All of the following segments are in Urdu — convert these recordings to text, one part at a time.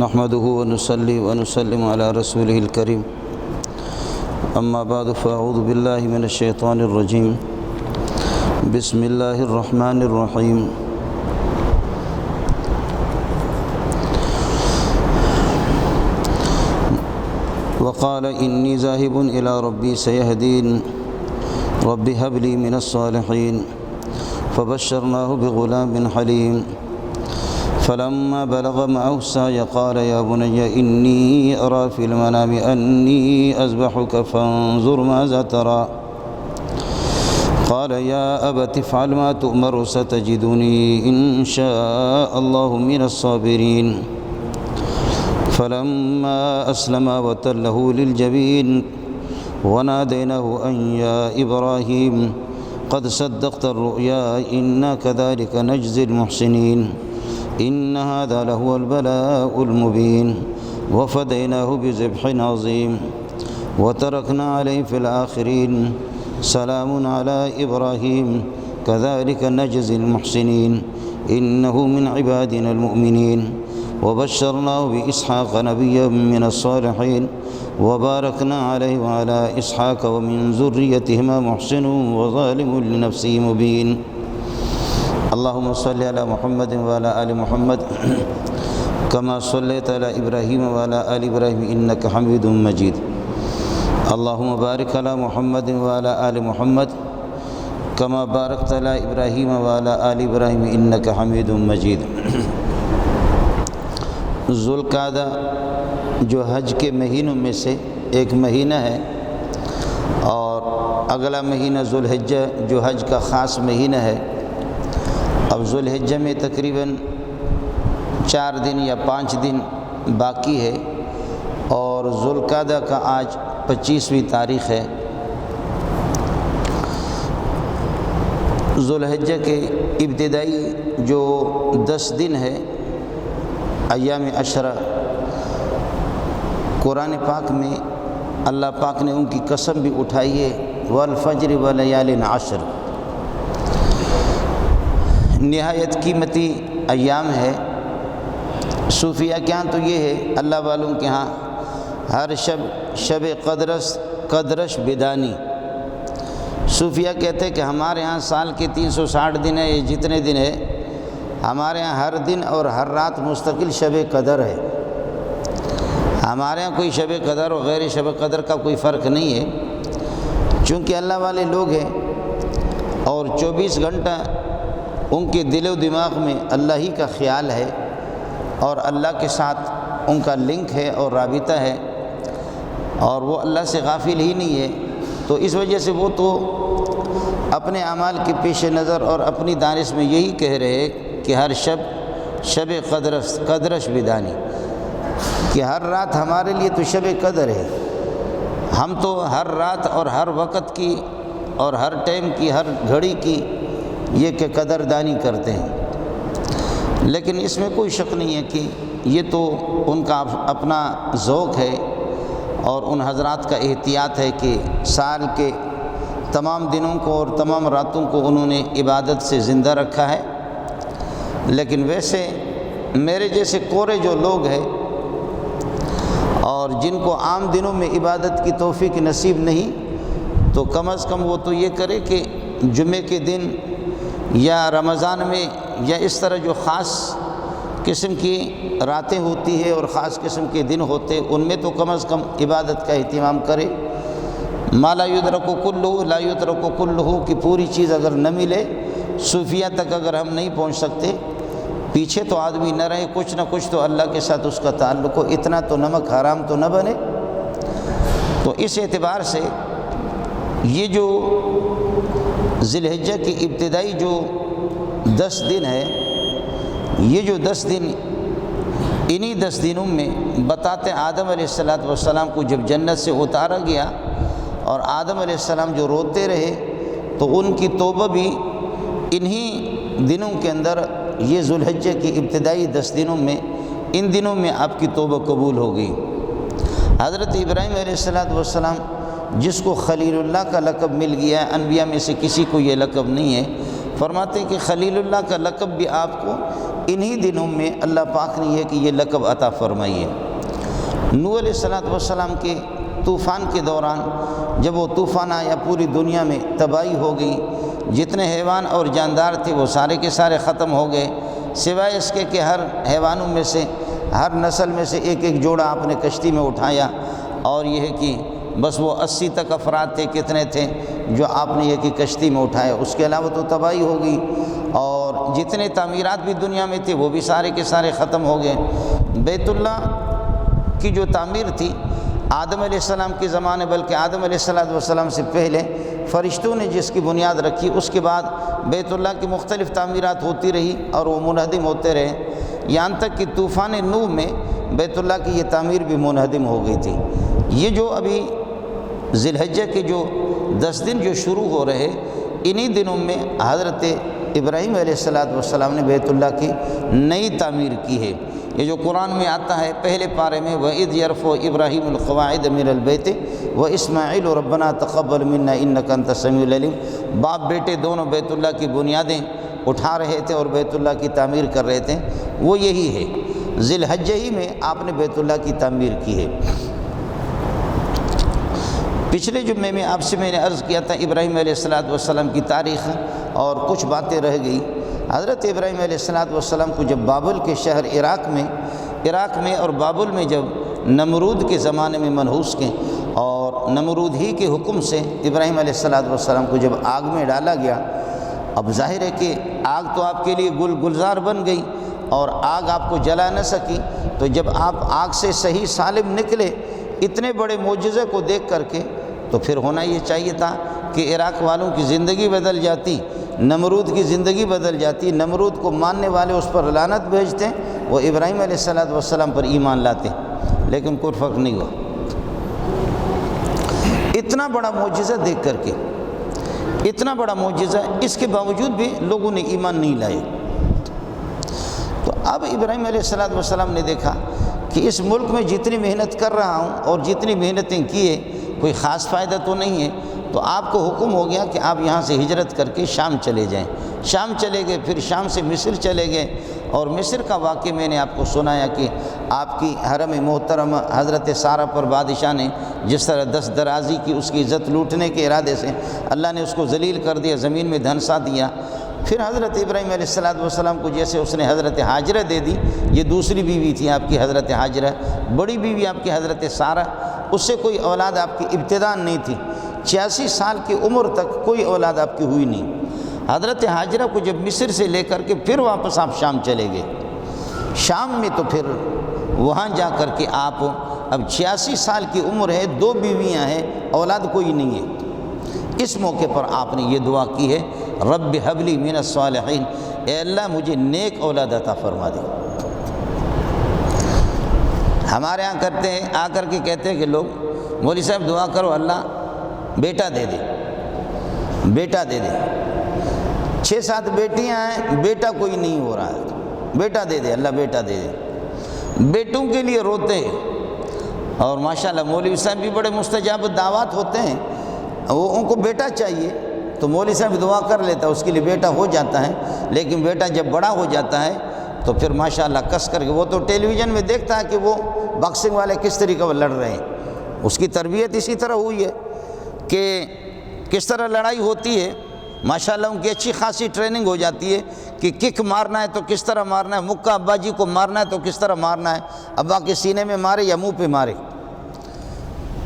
نحمده ونصلي ونسلم على رسوله الكريم أما بعد فأعوذ بالله من الشيطان الرجيم بسم الله الرحمن الرحيم وقال إني ذاهب إلى ربي سيهدين رب هب لي من الصالحين فبشرناه بغلام حليم فلما بلغ معه السعي قال يا بني إني أرى في المنام أني أذبحك فانظر ماذا ترى قال يا أبت افعل ما تؤمر ستجدني إن شاء الله من الصابرين فلما أسلما وتله للجبين وناديناه أن يا إبراهيم قد صدقت الرؤيا إنا كذلك نجزي المحسنين إن هذا لهو البلاء المبين وفديناه بذبح عظيم وتركنا عليه في الآخرين سلام على إبراهيم كذلك نجزي المحسنين إنه من عبادنا المؤمنين وبشرناه بإسحاق نبيا من الصالحين وباركنا عليه وعلى إسحاق ومن ذريتهما محسن وظالم لنفسه مبين اللهم صل على محمد وعلى آل محمد كما صليت على إبراهيم وعلى آل إبراهيم إنك حميد مجيد اللهم بارك على محمد وعلى آل محمد كما باركت على إبراهيم وعلى آل إبراهيم إنك حميد مجيد ذوالقعدہ جو حج کے مہینوں میں سے ایک مہینہ ہے اور اگلا مہینہ ذوالحجہ جو حج کا خاص مہینہ ہے۔ اب ذوالحجہ میں تقریباً 4 دن یا 5 دن باقی ہے اور ذوالقعدہ کا آج 25ویں تاریخ ہے۔ ذوالحجہ کے ابتدائی جو 10 دن ہے ایام عشرہ، قرآن پاک میں اللہ پاک نے ان کی قسم بھی اٹھائی ہے والفجر ولیال عشر، نہایت قیمتی ایام ہے۔ صوفیہ کے ہاں تو یہ ہے، اللہ والوں کے ہاں ہر شب قدرش بدانی۔ صوفیہ کہتے ہیں کہ ہمارے ہاں سال کے 360 دن ہے، یہ جتنے دن ہے ہمارے ہاں ہر دن اور ہر رات مستقل شب قدر ہے۔ ہمارے ہاں کوئی شب قدر اور غیر شب قدر کا کوئی فرق نہیں ہے، چونکہ اللہ والے لوگ ہیں اور 24 گھنٹہ ان کے دل و دماغ میں اللہ ہی کا خیال ہے اور اللہ کے ساتھ ان کا لنک ہے اور رابطہ ہے اور وہ اللہ سے غافل ہی نہیں ہے، تو اس وجہ سے وہ تو اپنے اعمال کے پیش نظر اور اپنی دانش میں یہی کہہ رہے ہیں کہ ہر شب قدرش بدانی، کہ ہر رات ہمارے لیے تو شب قدر ہے۔ ہم تو ہر رات اور ہر وقت کی اور ہر ٹائم کی، ہر گھڑی کی یہ کہ قدر دانی کرتے ہیں، لیکن اس میں کوئی شک نہیں ہے کہ یہ تو ان کا اپنا ذوق ہے اور ان حضرات کا احتیاط ہے کہ سال کے تمام دنوں کو اور تمام راتوں کو انہوں نے عبادت سے زندہ رکھا ہے۔ لیکن ویسے میرے جیسے کورے جو لوگ ہیں اور جن کو عام دنوں میں عبادت کی توفیق نصیب نہیں، تو کم از کم وہ تو یہ کرے کہ جمعے کے دن یا رمضان میں یا اس طرح جو خاص قسم کی راتیں ہوتی ہے اور خاص قسم کے دن ہوتے، ان میں تو کم از کم عبادت کا اہتمام کرے۔ ما لا یدرک کلہ لا یترک کلہ کی پوری چیز اگر نہ ملے، صوفیہ تک اگر ہم نہیں پہنچ سکتے، پیچھے تو آدمی نہ رہے، کچھ نہ کچھ تو اللہ کے ساتھ اس کا تعلق ہو، اتنا تو نمک حرام تو نہ بنے۔ تو اس اعتبار سے یہ جو ذی الحجہ کی ابتدائی جو 10 دن ہے، یہ جو 10 دن، انہی 10 دنوں میں بتاتے آدم علیہ السلام کو جب جنت سے اتارا گیا اور آدم علیہ السلام جو روتے رہے، تو ان کی توبہ بھی انہی دنوں کے اندر، یہ ذوالحجہ کی ابتدائی 10 دنوں میں، ان دنوں میں آپ کی توبہ قبول ہو گئی۔ حضرت ابراہیم علیہ السلام جس کو خلیل اللہ کا لقب مل گیا ہے، انبیاء میں سے کسی کو یہ لقب نہیں ہے، فرماتے ہیں کہ خلیل اللہ کا لقب بھی آپ کو انہی دنوں میں اللہ پاک نے یہ کہ یہ لقب عطا فرمائی ہے۔ نوح علیہ السلام کے طوفان کے دوران جب وہ طوفان آیا پوری دنیا میں تباہی ہو گئی، جتنے حیوان اور جاندار تھے وہ سارے کے سارے ختم ہو گئے، سوائے اس کے کہ ہر حیوانوں میں سے ہر نسل میں سے ایک ایک جوڑا آپ نے کشتی میں اٹھایا، اور یہ ہے کہ بس وہ 80 تک افراد تھے کتنے تھے جو آپ نے یہ کہ کشتی میں اٹھایا، اس کے علاوہ تو تباہی ہو گئی، اور جتنے تعمیرات بھی دنیا میں تھے وہ بھی سارے کے سارے ختم ہو گئے۔ بیت اللہ کی جو تعمیر تھی آدم علیہ السلام کے زمانے، بلکہ آدم علیہ السلام سے پہلے فرشتوں نے جس کی بنیاد رکھی، اس کے بعد بیت اللہ کی مختلف تعمیرات ہوتی رہی اور وہ منہدم ہوتے رہے، یہاں تک کہ طوفان نوح میں بیت اللہ کی یہ تعمیر بھی منہدم ہو گئی تھی۔ یہ جو ابھی ذی الحجہ کے جو 10 دن جو شروع ہو رہے، انہی دنوں میں حضرت ابراہیم علیہ السلام نے بیت اللہ کی نئی تعمیر کی ہے۔ یہ جو قرآن میں آتا ہے پہلے پارے میں وَإِذْ يَرْفَعُ إِبْرَاهِيمُ الْقَوَاعِدَ مِنَ الْبَيْتِ وَإِسْمَاعِيلُ رَبَّنَا تَقَبَّلْ مِنَّا إِنَّكَ أَنْتَ السَّمِيعُ الْعَلِيمُ، باپ بیٹے دونوں بیت اللہ کی بنیادیں اٹھا رہے تھے اور بیت اللہ کی تعمیر کر رہے تھے، وہ یہی ہے۔ ذی الحجہ ہی میں آپ نے بیت اللہ کی تعمیر کی ہے۔ پچھلے جمعے میں آپ سے میں نے عرض کیا تھا ابراہیم علیہ السلام کی تاریخ اور کچھ باتیں رہ گئی۔ حضرت ابراہیم علیہ السلام کو جب بابل کے شہر عراق میں اور بابل میں جب نمرود کے زمانے میں منحوس کے، اور نمرود ہی کے حکم سے ابراہیم علیہ السلام کو جب آگ میں ڈالا گیا، اب ظاہر ہے کہ آگ تو آپ کے لیے گلزار بن گئی اور آگ آپ کو جلا نہ سکی، تو جب آپ آگ سے صحیح سالم نکلے اتنے بڑے معجزے کو دیکھ کر کے، تو پھر ہونا یہ چاہیے تھا کہ عراق والوں کی زندگی بدل جاتی، نمرود کی زندگی بدل جاتی، نمرود کو ماننے والے اس پر لعنت بھیجتے، وہ ابراہیم علیہ السلام پر ایمان لاتے، لیکن کوئی فرق نہیں ہوا۔ اتنا بڑا معجزہ دیکھ کر کے، اتنا بڑا معجزہ، اس کے باوجود بھی لوگوں نے ایمان نہیں لائے۔ تو اب ابراہیم علیہ السلام نے دیکھا کہ اس ملک میں جتنی محنت کر رہا ہوں اور جتنی محنتیں کیے کوئی خاص فائدہ تو نہیں ہے، تو آپ کو حکم ہو گیا کہ آپ یہاں سے ہجرت کر کے شام چلے جائیں۔ شام چلے گئے، پھر شام سے مصر چلے گئے، اور مصر کا واقعہ میں نے آپ کو سنایا کہ آپ کی حرم محترم حضرت سارہ پر بادشاہ نے جس طرح دست درازی کی اس کی عزت لوٹنے کے ارادے سے اللہ نے اس کو ذلیل کر دیا، زمین میں دھنسا دیا۔ پھر حضرت ابراہیم علیہ السلام کو جیسے اس نے حضرت ہاجرہ دے دی، یہ دوسری بیوی تھی آپ کی حضرت ہاجرہ، بڑی بیوی آپ کی حضرت سارہ، اس سے کوئی اولاد آپ کی ابتداء نہیں تھی، 86 سال کی عمر تک کوئی اولاد آپ کی ہوئی نہیں۔ حضرت ہاجرہ کو جب مصر سے لے کر کے پھر واپس آپ شام چلے گئے، شام میں تو پھر وہاں جا کر کے آپ اب 86 سال کی عمر ہے، 2 بیویاں ہیں، اولاد کوئی نہیں ہے۔ اس موقع پر آپ نے یہ دعا کی ہے، رب ہب لی من الصالحین، اے اللہ مجھے نیک اولاد عطا فرما دے۔ ہمارے ہاں کرتے ہیں، آ کر کے کہتے ہیں کہ لوگ مولوی صاحب دعا کرو اللہ بیٹا دے دے، بیٹا دے دے۔ 6-7 بیٹیاں ہیں، بیٹا کوئی نہیں ہو رہا ہے، بیٹا دے دے اللہ، بیٹا دے دے۔ بیٹوں کے لیے روتے ہیں، اور ماشاءاللہ مولوی صاحب بھی بڑے مستجاب دعوات ہوتے ہیں، وہ ان کو بیٹا چاہیے تو مولوی صاحب دعا کر لیتا ہے، اس کے لیے بیٹا ہو جاتا ہے، لیکن بیٹا جب بڑا ہو جاتا ہے تو پھر ماشاءاللہ کس کر کے، وہ تو ٹیلی ویژن میں دیکھتا ہے کہ وہ باکسنگ والے کس طریقے پر لڑ رہے ہیں، اس کی تربیت اسی طرح ہوئی ہے کہ کس طرح لڑائی ہوتی ہے، ماشاءاللہ ان کی اچھی خاصی ٹریننگ ہو جاتی ہے کہ کک مارنا ہے تو کس طرح مارنا ہے، مکہ ابا جی کو مارنا ہے تو کس طرح مارنا ہے، ابا کے سینے میں مارے یا منہ پہ مارے۔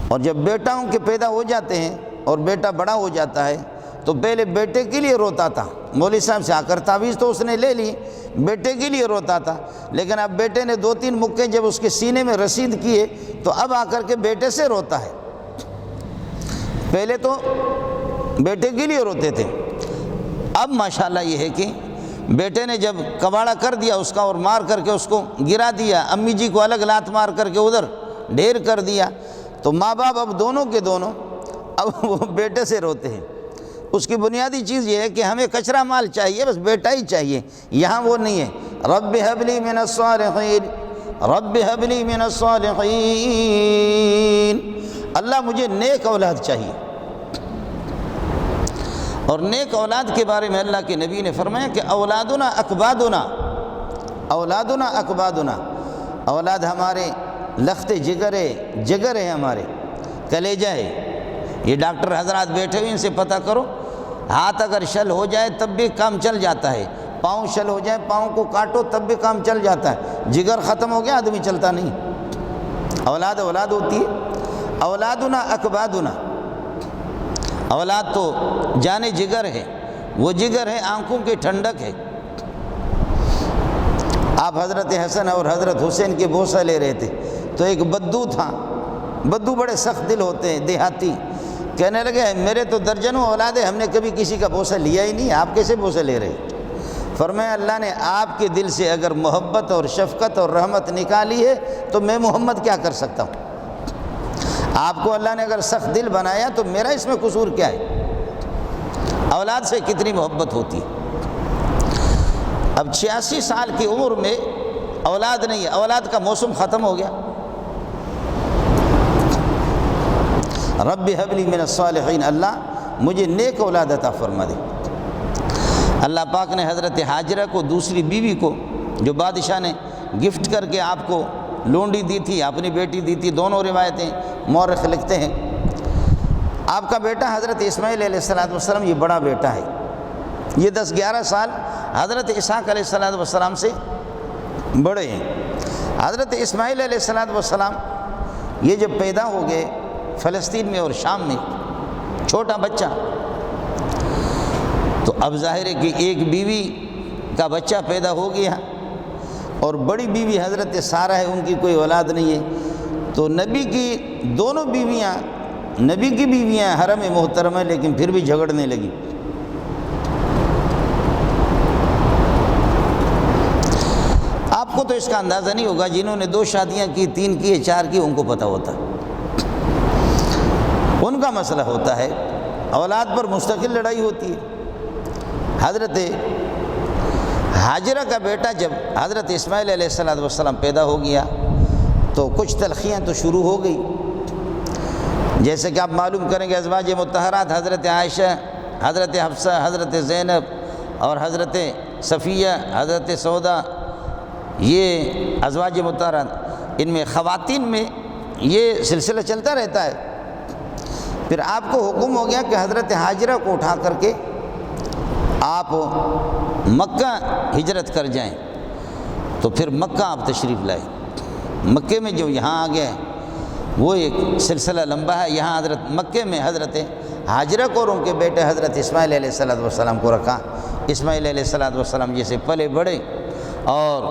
اور جب بیٹاؤں کے پیدا ہو جاتے ہیں اور بیٹا بڑا ہو جاتا ہے تو پہلے بیٹے کے لیے روتا تھا، مولوی صاحب سے آ کر تعویذ تو اس نے لے لی، بیٹے کے لیے روتا تھا، لیکن اب بیٹے نے 2-3 مکے جب اس کے سینے میں رسید کیے تو اب آ کر کے بیٹے سے روتا ہے، پہلے تو بیٹے کے لیے روتے تھے۔ اب ماشاءاللہ یہ ہے کہ بیٹے نے جب کباڑا کر دیا اس کا اور مار کر کے اس کو گرا دیا، امی جی کو الگ لات مار کر کے ادھر ڈھیر کر دیا، تو ماں باپ اب دونوں کے دونوں اب وہ بیٹے سے روتے ہیں۔ اس کی بنیادی چیز یہ ہے کہ ہمیں کچرا مال چاہیے، بس بیٹا ہی چاہیے، یہاں وہ نہیں ہے۔ رب ہب لی من الصالحین، رب ہب لی من الصالحین، اللہ مجھے نیک اولاد چاہیے۔ اور نیک اولاد کے بارے میں اللہ کے نبی نے فرمایا کہ اولادنا اکبادنا، اولادنا اکبادنا، اولاد ہمارے لخت جگر ہے، ہمارے کلیجہ ہے۔ یہ ڈاکٹر حضرات بیٹھے ہوئے، ان سے پتہ کرو، ہاتھ اگر شل ہو جائے تب بھی کام چل جاتا ہے، پاؤں شل ہو جائے پاؤں کو کاٹو تب بھی کام چل جاتا ہے، جگر ختم ہو گیا آدمی چلتا نہیں۔ اولاد ہوتی ہے۔ اولادنا اکبادنا، اولاد تو جان جگر ہے، وہ جگر ہے، آنکھوں کی ٹھنڈک ہے۔ آپ حضرت حسن اور حضرت حسین کے بوسہ لے رہے تھے تو ایک بدو تھا، بدو بڑے سخت دل ہوتے ہیں، دیہاتی، کہنے لگے میرے تو درجنوں اولاد ہے، ہم نے کبھی کسی کا بوسہ لیا ہی نہیں، آپ کیسے بوسہ لے رہے؟ فرمایا اللہ نے آپ کے دل سے اگر محبت اور شفقت اور رحمت نکالی ہے تو میں محمد کیا کر سکتا ہوں؟ آپ کو اللہ نے اگر سخت دل بنایا تو میرا اس میں قصور کیا ہے؟ اولاد سے کتنی محبت ہوتی ہے۔ اب 86 سال کی عمر میں اولاد نہیں ہے، اولاد کا موسم ختم ہو گیا۔ رب ہب لی من الصالحین، اللہ مجھے نیک اولاد عطا فرما دے۔ اللہ پاک نے حضرت حاجرہ کو، دوسری بیوی کو، جو بادشاہ نے گفٹ کر کے آپ کو لونڈی دی تھی، اپنی بیٹی دی تھی، دونوں روایتیں مورخ لکھتے ہیں۔ آپ کا بیٹا حضرت اسماعیل علیہ السلام یہ بڑا بیٹا ہے، یہ 10-11 سال حضرت اسحاق علیہ السلام سے بڑے ہیں۔ حضرت اسماعیل علیہ السلام یہ جب پیدا ہو گئے فلسطین میں اور شام میں، چھوٹا بچہ، تو اب ظاہر ہے کہ ایک بیوی کا بچہ پیدا ہو گیا اور بڑی بیوی حضرت سارہ ہے، ان کی کوئی اولاد نہیں ہے، تو نبی کی دونوں بیویاں، نبی کی بیویاں حرم محترمہ، لیکن پھر بھی جھگڑنے لگی۔ آپ کو تو اس کا اندازہ نہیں ہوگا، جنہوں نے 2 شادیاں کی، 3 کی، 4 کی، ان کو پتہ ہوتا ہے، ان کا مسئلہ ہوتا ہے، اولاد پر مستقل لڑائی ہوتی ہے۔ حضرت حاجرہ کا بیٹا جب حضرت اسماعیل علیہ السلام پیدا ہو گیا تو کچھ تلخیاں تو شروع ہو گئی، جیسے کہ آپ معلوم کریں گے ازواج مطہرات حضرت عائشہ، حضرت حفصہ، حضرت زینب اور حضرت صفیہ، حضرت سودا، یہ ازواج مطہرات، ان میں خواتین میں یہ سلسلہ چلتا رہتا ہے۔ پھر آپ کو حکم ہو گیا کہ حضرت حاجرہ کو اٹھا کر کے آپ مکہ ہجرت کر جائیں، تو پھر مکہ آپ تشریف لائے۔ مکے میں جو یہاں آ گئے وہ ایک سلسلہ لمبا ہے۔ یہاں حضرت مکے میں حضرت حاجرہ کو اور ان کے بیٹے حضرت اسماعیل علیہ السلام کو رکھا۔ اسماعیل علیہ السلام جیسے پلے بڑے اور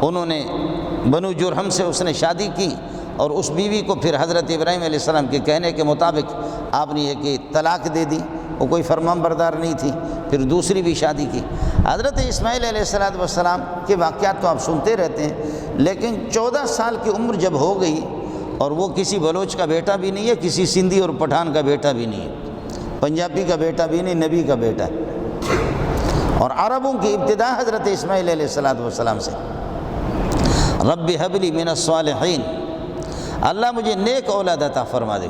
انہوں نے بنو جرہم سے اس نے شادی کی، اور اس بیوی کو پھر حضرت ابراہیم علیہ السلام کے کہنے کے مطابق آپ نے یہ کہ طلاق دے دی، وہ کوئی فرمان بردار نہیں تھی، پھر دوسری بھی شادی کی۔ حضرت اسماعیل علیہ السلام کے واقعات تو آپ سنتے رہتے ہیں، لیکن 14 سال کی عمر جب ہو گئی اور وہ کسی بلوچ کا بیٹا بھی نہیں ہے، کسی سندھی اور پٹھان کا بیٹا بھی نہیں ہے، پنجابی کا بیٹا بھی نہیں، نبی کا بیٹا ہے۔ اور عربوں کی ابتدا حضرت اسماعیل علیہ السلام سے، رب ہب لی من الصالحین، اللہ مجھے نیک اولاد عطا فرما دے۔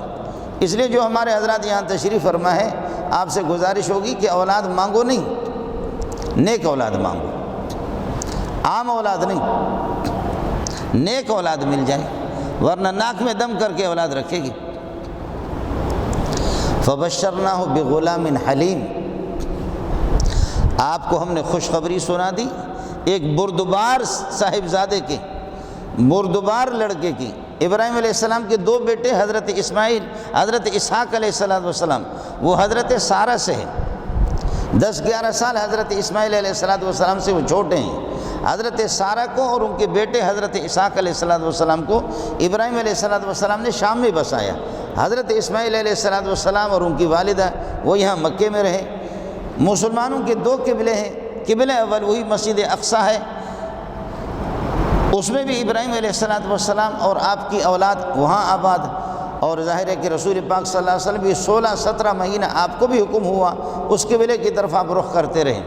اس لیے جو ہمارے حضرات یہاں تشریف فرما ہے، آپ سے گزارش ہوگی کہ اولاد مانگو نہیں، نیک اولاد مانگو، عام اولاد نہیں، نیک اولاد مل جائے، ورنہ ناک میں دم کر کے اولاد رکھے گی۔ فبشرناہ بغلام حلیم، آپ کو ہم نے خوشخبری سنا دی ایک بردبار صاحبزادے کے، بردبار لڑکے کی۔ ابراہیم علیہ السلام کے 2 بیٹے حضرت اسماعیل، حضرت اسحاق علیہ السلام، وہ حضرت سارہ سے ہے۔ 10-11 سال حضرت اسماعیل علیہ السلام سے وہ چھوٹے ہیں۔ حضرت سارہ کو اور ان کے بیٹے حضرت اسحاق علیہ السلام کو ابراہیم علیہ السلام نے شام میں بسایا۔ حضرت اسماعیل علیہ السلام اور ان کی والدہ وہ یہاں مکے میں رہے۔ مسلمانوں کے 2 قبلے ہیں، قبلہ اول وہی مسجد اقصیٰ ہے، اس میں بھی ابراہیم علیہ السلام اور آپ کی اولاد وہاں آباد، اور ظاہر ہے کہ رسول پاک صلی اللہ علیہ وسلم بھی 16-17 مہینہ آپ کو بھی حکم ہوا اس قبلے کی طرف آپ رخ کرتے رہے۔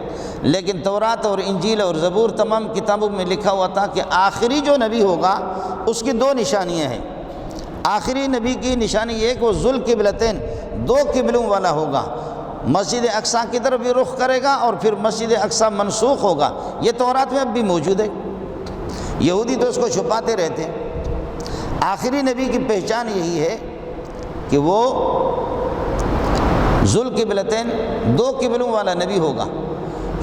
لیکن تورات اور انجیل اور زبور تمام کتابوں میں لکھا ہوا تھا کہ آخری جو نبی ہوگا اس کی 2 نشانیاں ہیں۔ آخری نبی کی نشانی یہ کہ وہ ذوالقبلتین، 2 قبلوں والا ہوگا، مسجد اقصیٰ کی طرف بھی رخ کرے گا اور پھر مسجد اقصیٰ منسوخ ہوگا۔ یہ تورات میں اب بھی موجود ہے، یہودی تو اس کو چھپاتے رہتے۔ آخری نبی کی پہچان یہی ہے کہ وہ ذوالقبلتین، دو قبلوں والا نبی ہوگا۔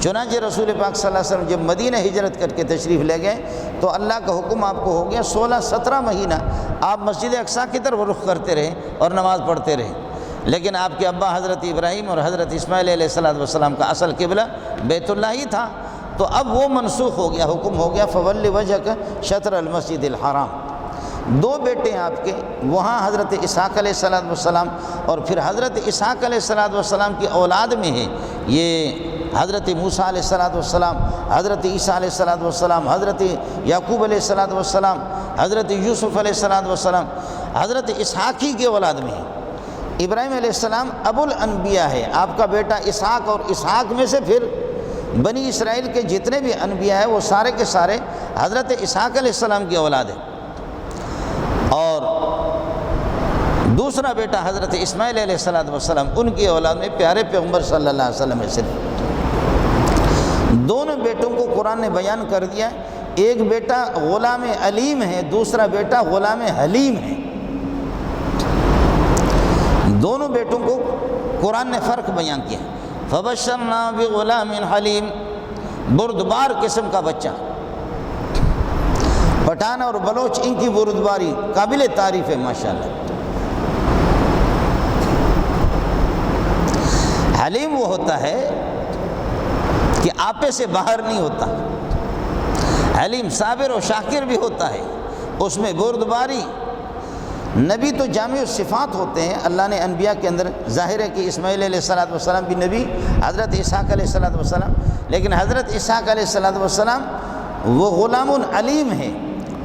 چنانچہ رسول پاک صلی اللہ علیہ وسلم جب مدینہ ہجرت کر کے تشریف لے گئے تو اللہ کا حکم آپ کو ہو گیا 16-17 مہینہ آپ مسجد اقصیٰ کی طرف رخ کرتے رہے اور نماز پڑھتے رہے، لیکن آپ کے ابا حضرت ابراہیم اور حضرت اسماعیل علیہ السلام کا اصل قبلہ بیت اللہ ہی تھا، تو اب وہ منسوخ ہو گیا، حکم ہو گیا فولی وجہک شطر المسجد الحرام۔ دو بیٹے ہیں آپ کے، وہاں حضرت اسحاق علیہ السلام اور پھر حضرت اسحاق علیہ السلام کی اولاد میں ہے یہ حضرت موسیٰ علیہ السلام، حضرت عیسیٰ علیہ السلام، حضرت یعقوب علیہ السلام، حضرت یوسف علیہ السلام، حضرت اسحاق ہی کے اولاد میں ہے۔ ابراہیم علیہ السلام ابو الانبیاء ہے، آپ کا بیٹا اسحاق، اور اسحاق میں سے پھر بنی اسرائیل کے جتنے بھی انبیاء ہیں وہ سارے کے سارے حضرت اسحاق علیہ السلام کی اولاد ہیں۔ اور دوسرا بیٹا حضرت اسماعیل علیہ السلام، ان کی اولاد میں پیارے پیغمبر صلی اللہ علیہ وسلم ہے صرف۔ دونوں بیٹوں کو قرآن نے بیان کر دیا، ایک بیٹا غلام علیم ہے، دوسرا بیٹا غلام حلیم ہے۔ دونوں بیٹوں کو قرآن نے فرق بیان کیا، فبشرنا بغلام حلیم، بردبار قسم کا بچہ۔ پٹھان اور بلوچ ان کی بردباری قابل تعریف ہے ماشاءاللہ۔ حلیم وہ ہوتا ہے کہ آپے سے باہر نہیں ہوتا، حلیم صابر و شاکر بھی ہوتا ہے، اس میں بردباری۔ نبی تو جامع الصفات ہوتے ہیں، اللہ نے انبیاء کے اندر، ظاہر ہے کہ اسماعیل علیہ السلام بھی نبی، حضرت اسحاق علیہ السلام، لیکن حضرت اسحاق علیہ السلام وہ غلام علیم ہے۔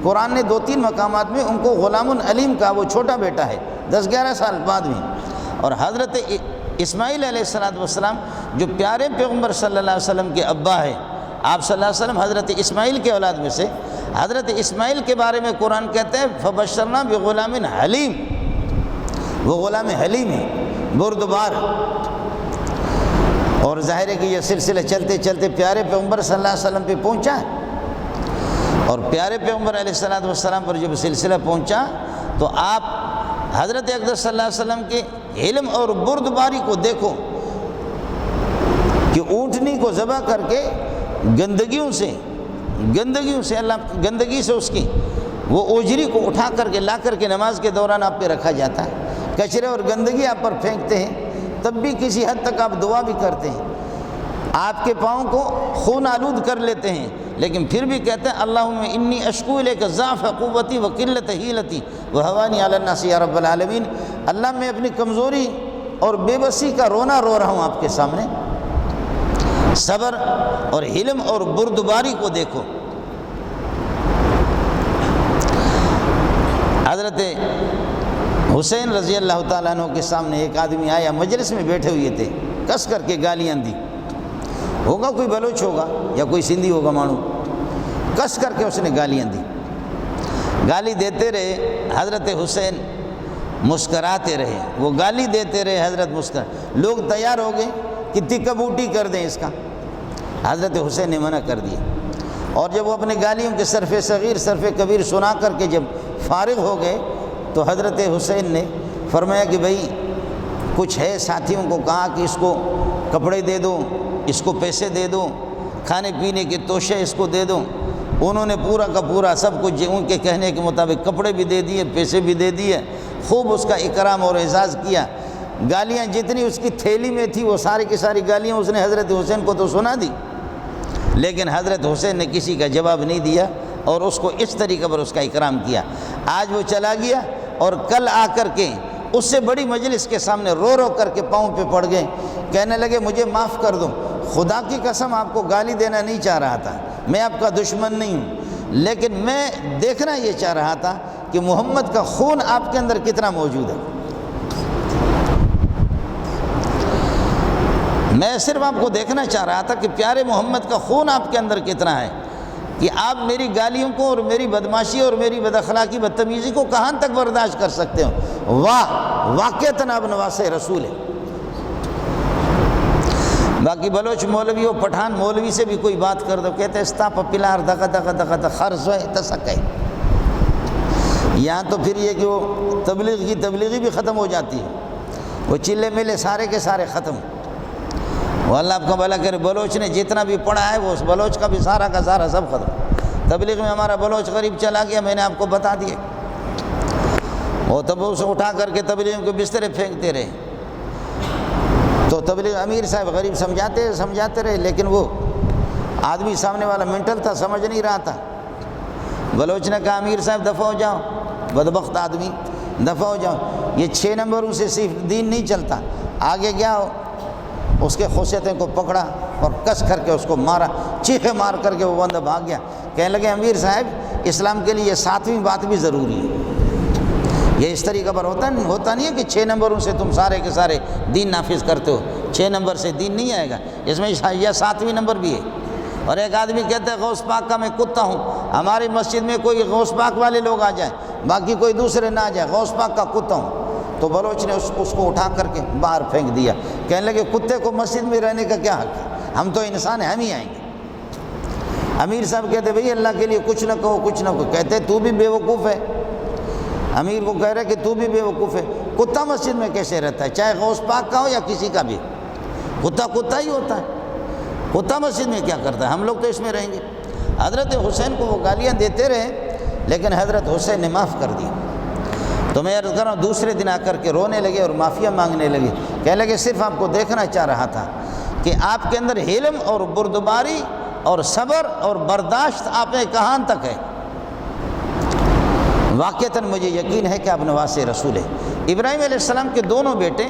قرآن نے 2-3 مقامات میں ان کو غلام علیم کا، وہ چھوٹا بیٹا ہے 10-11 سال بعد میں۔ اور حضرت اسماعیل علیہ السلام جو پیارے پیغمبر صلی اللہ علیہ وسلم کے ابا ہے، آپ صلی اللہ علیہ وسلم حضرت اسماعیل کے اولاد میں سے، حضرت اسماعیل کے بارے میں قرآن کہتے ہیں فبشرنا بغلام حلیم، وہ غلام حلیم ہے، بردبار۔ اور ظاہر ہے کہ یہ سلسلہ چلتے چلتے پیارے پیغمبر صلی اللہ علیہ وسلم پہ پہنچا، اور پیارے پیغمبر علیہ السلام پر جب سلسلہ پہنچا تو آپ حضرت اقدس صلی اللہ علیہ وسلم کے علم اور بردباری کو دیکھو کہ اونٹنی کو ذبح کر کے گندگیوں سے اللہ گندگی سے اس کی وہ اوجری کو اٹھا کر کے لا کر کے نماز کے دوران آپ پہ رکھا جاتا ہے، کچرے اور گندگی آپ پر پھینکتے ہیں، تب بھی کسی حد تک آپ دعا بھی کرتے ہیں، آپ کے پاؤں کو خون آلود کر لیتے ہیں، لیکن پھر بھی کہتے ہیں اللہم انی اشکو الیک ضعف قوتی وقلت حیلتی وہوانی علی الناس یا رب العالمین، اللہ میں اپنی کمزوری اور بے بسی کا رونا رو رہا ہوں آپ کے سامنے۔ صبر اور حلم اور بردباری کو دیکھو۔ حضرت حسین رضی اللہ تعالیٰ عنہ کے سامنے ایک آدمی آیا، مجلس میں بیٹھے ہوئے تھے، کس کر کے گالیاں دی، ہوگا کوئی بلوچ ہوگا یا کوئی سندھی ہوگا مانو، کس کر کے اس نے گالیاں دی، گالی دیتے رہے۔ حضرت حسین مسکراتے رہے، وہ گالی دیتے رہے، حضرت لوگ تیار ہو گئے کہ تکہ بوٹی کر دیں اس کا، حضرت حسین نے منع کر دیا۔ اور جب وہ اپنے گالیوں کے صرف صغیر صرف کبیر سنا کر کے جب فارغ ہو گئے تو حضرت حسین نے فرمایا کہ بھائی کچھ ہے، ساتھیوں کو کہا کہ اس کو کپڑے دے دو، اس کو پیسے دے دو، کھانے پینے کے توشے اس کو دے دو۔ انہوں نے پورا کا پورا سب کچھ ان کے کہنے کے مطابق کپڑے بھی دے دیے، پیسے بھی دے دیے، خوب اس کا اکرام اور اعزاز کیا۔ گالیاں جتنی اس کی تھیلی میں تھی وہ ساری کی ساری گالیاں اس نے حضرت حسین کو تو سنا دی، لیکن حضرت حسین نے کسی کا جواب نہیں دیا اور اس کو اس طریقے پر اس کا اکرام کیا۔ آج وہ چلا گیا اور کل آ کر کے اس سے بڑی مجلس کے سامنے رو رو کر کے پاؤں پہ پڑ گئے، کہنے لگے مجھے معاف کر دو، خدا کی قسم آپ کو گالی دینا نہیں چاہ رہا تھا، میں آپ کا دشمن نہیں ہوں، لیکن میں دیکھنا یہ چاہ رہا تھا کہ محمد کا خون آپ کے اندر کتنا موجود ہے۔ میں صرف آپ کو دیکھنا چاہ رہا تھا کہ پیارے محمد کا خون آپ کے اندر کتنا ہے، کہ آپ میری گالیوں کو اور میری بدماشی اور میری بد اخلاقی بدتمیزی کو کہاں تک برداشت کر سکتے ہو۔ واہ، واقعتاً آپ نواسے رسول ہے۔ باقی بلوچ مولوی و پٹھان مولوی سے بھی کوئی بات کر دو کہتے استا پپلار دغا دغا دغا دغا خرز ہے تسکے. یہاں تو پھر یہ کہ وہ تبلیغی بھی ختم ہو جاتی ہے، وہ چلے ملے سارے کے سارے ختم. وہ اللہ آپ کا بھلا کرے، بلوچ نے جتنا بھی پڑھا ہے وہ اس بلوچ کا بھی سارا کا سارا سب ختم. تبلیغ میں ہمارا بلوچ غریب چلا گیا، میں نے آپ کو بتا دیا. وہ تب اسے اٹھا کر کے تبلیغ کے بسترے پھینکتے رہے. تو تبلیغ امیر صاحب غریب سمجھاتے رہے، لیکن وہ آدمی سامنے والا مینٹل تھا، سمجھ نہیں رہا تھا. بلوچ نے کہا امیر صاحب دفع ہو جاؤ، بدبخت آدمی دفع ہو جاؤ، یہ 6 نمبروں سے صرف دین نہیں چلتا. آگے گیا اس کے خصوصیتیں کو پکڑا اور کس کر کے اس کو مارا، چیخے مار کر کے وہ بندہ بھاگ گیا. کہنے لگے امیر صاحب اسلام کے لیے یہ 7ویں بات بھی ضروری ہے. یہ اس طریقہ پر ہوتا نہیں ہے کہ 6 نمبروں سے تم سارے کے سارے دین نافذ کرتے ہو. 6 نمبر سے دین نہیں آئے گا، اس میں یہ 7ویں نمبر بھی ہے. اور ایک آدمی کہتا ہے غوث پاک کا میں کتا ہوں، ہماری مسجد میں کوئی غوث پاک والے لوگ آ جائیں، باقی کوئی دوسرے نہ آ جائے، غوث پاک کا کتا ہوں. تو بلوچ نے اس کو اٹھا کر کے باہر پھینک دیا. کہنے لگے کتے کو مسجد میں رہنے کا کیا حق ہے، ہم تو انسان ہیں، ہم ہی آئیں گے. امیر صاحب کہتے بھئی اللہ کے لیے کچھ نہ کہو کچھ نہ کہو. کہتے تو بھی بیوقوف ہے. امیر کو کہہ رہے کہ تو بھی بیوقوف ہے، کتا مسجد میں کیسے رہتا ہے، چاہے غوث پاک کا ہو یا کسی کا بھی. کتا ہی ہوتا ہے، کتا مسجد میں کیا کرتا ہے، ہم لوگ تو اس میں رہیں گے. حضرت حسین کو وہ گالیاں دیتے رہے، لیکن حضرت حسین نے معاف کر دی. تو میں عرض کر رہا ہوں دوسرے دن آ کر کے رونے لگے اور معافیاں مانگنے لگے. کہنے لگے صرف آپ کو دیکھنا چاہ رہا تھا کہ آپ کے اندر حلم اور بردباری اور صبر اور برداشت آپ میں کہاں تک ہے. واقعتاً مجھے یقین ہے کہ آپ نواسے رسول ہیں. ابراہیم علیہ السلام کے دونوں بیٹے،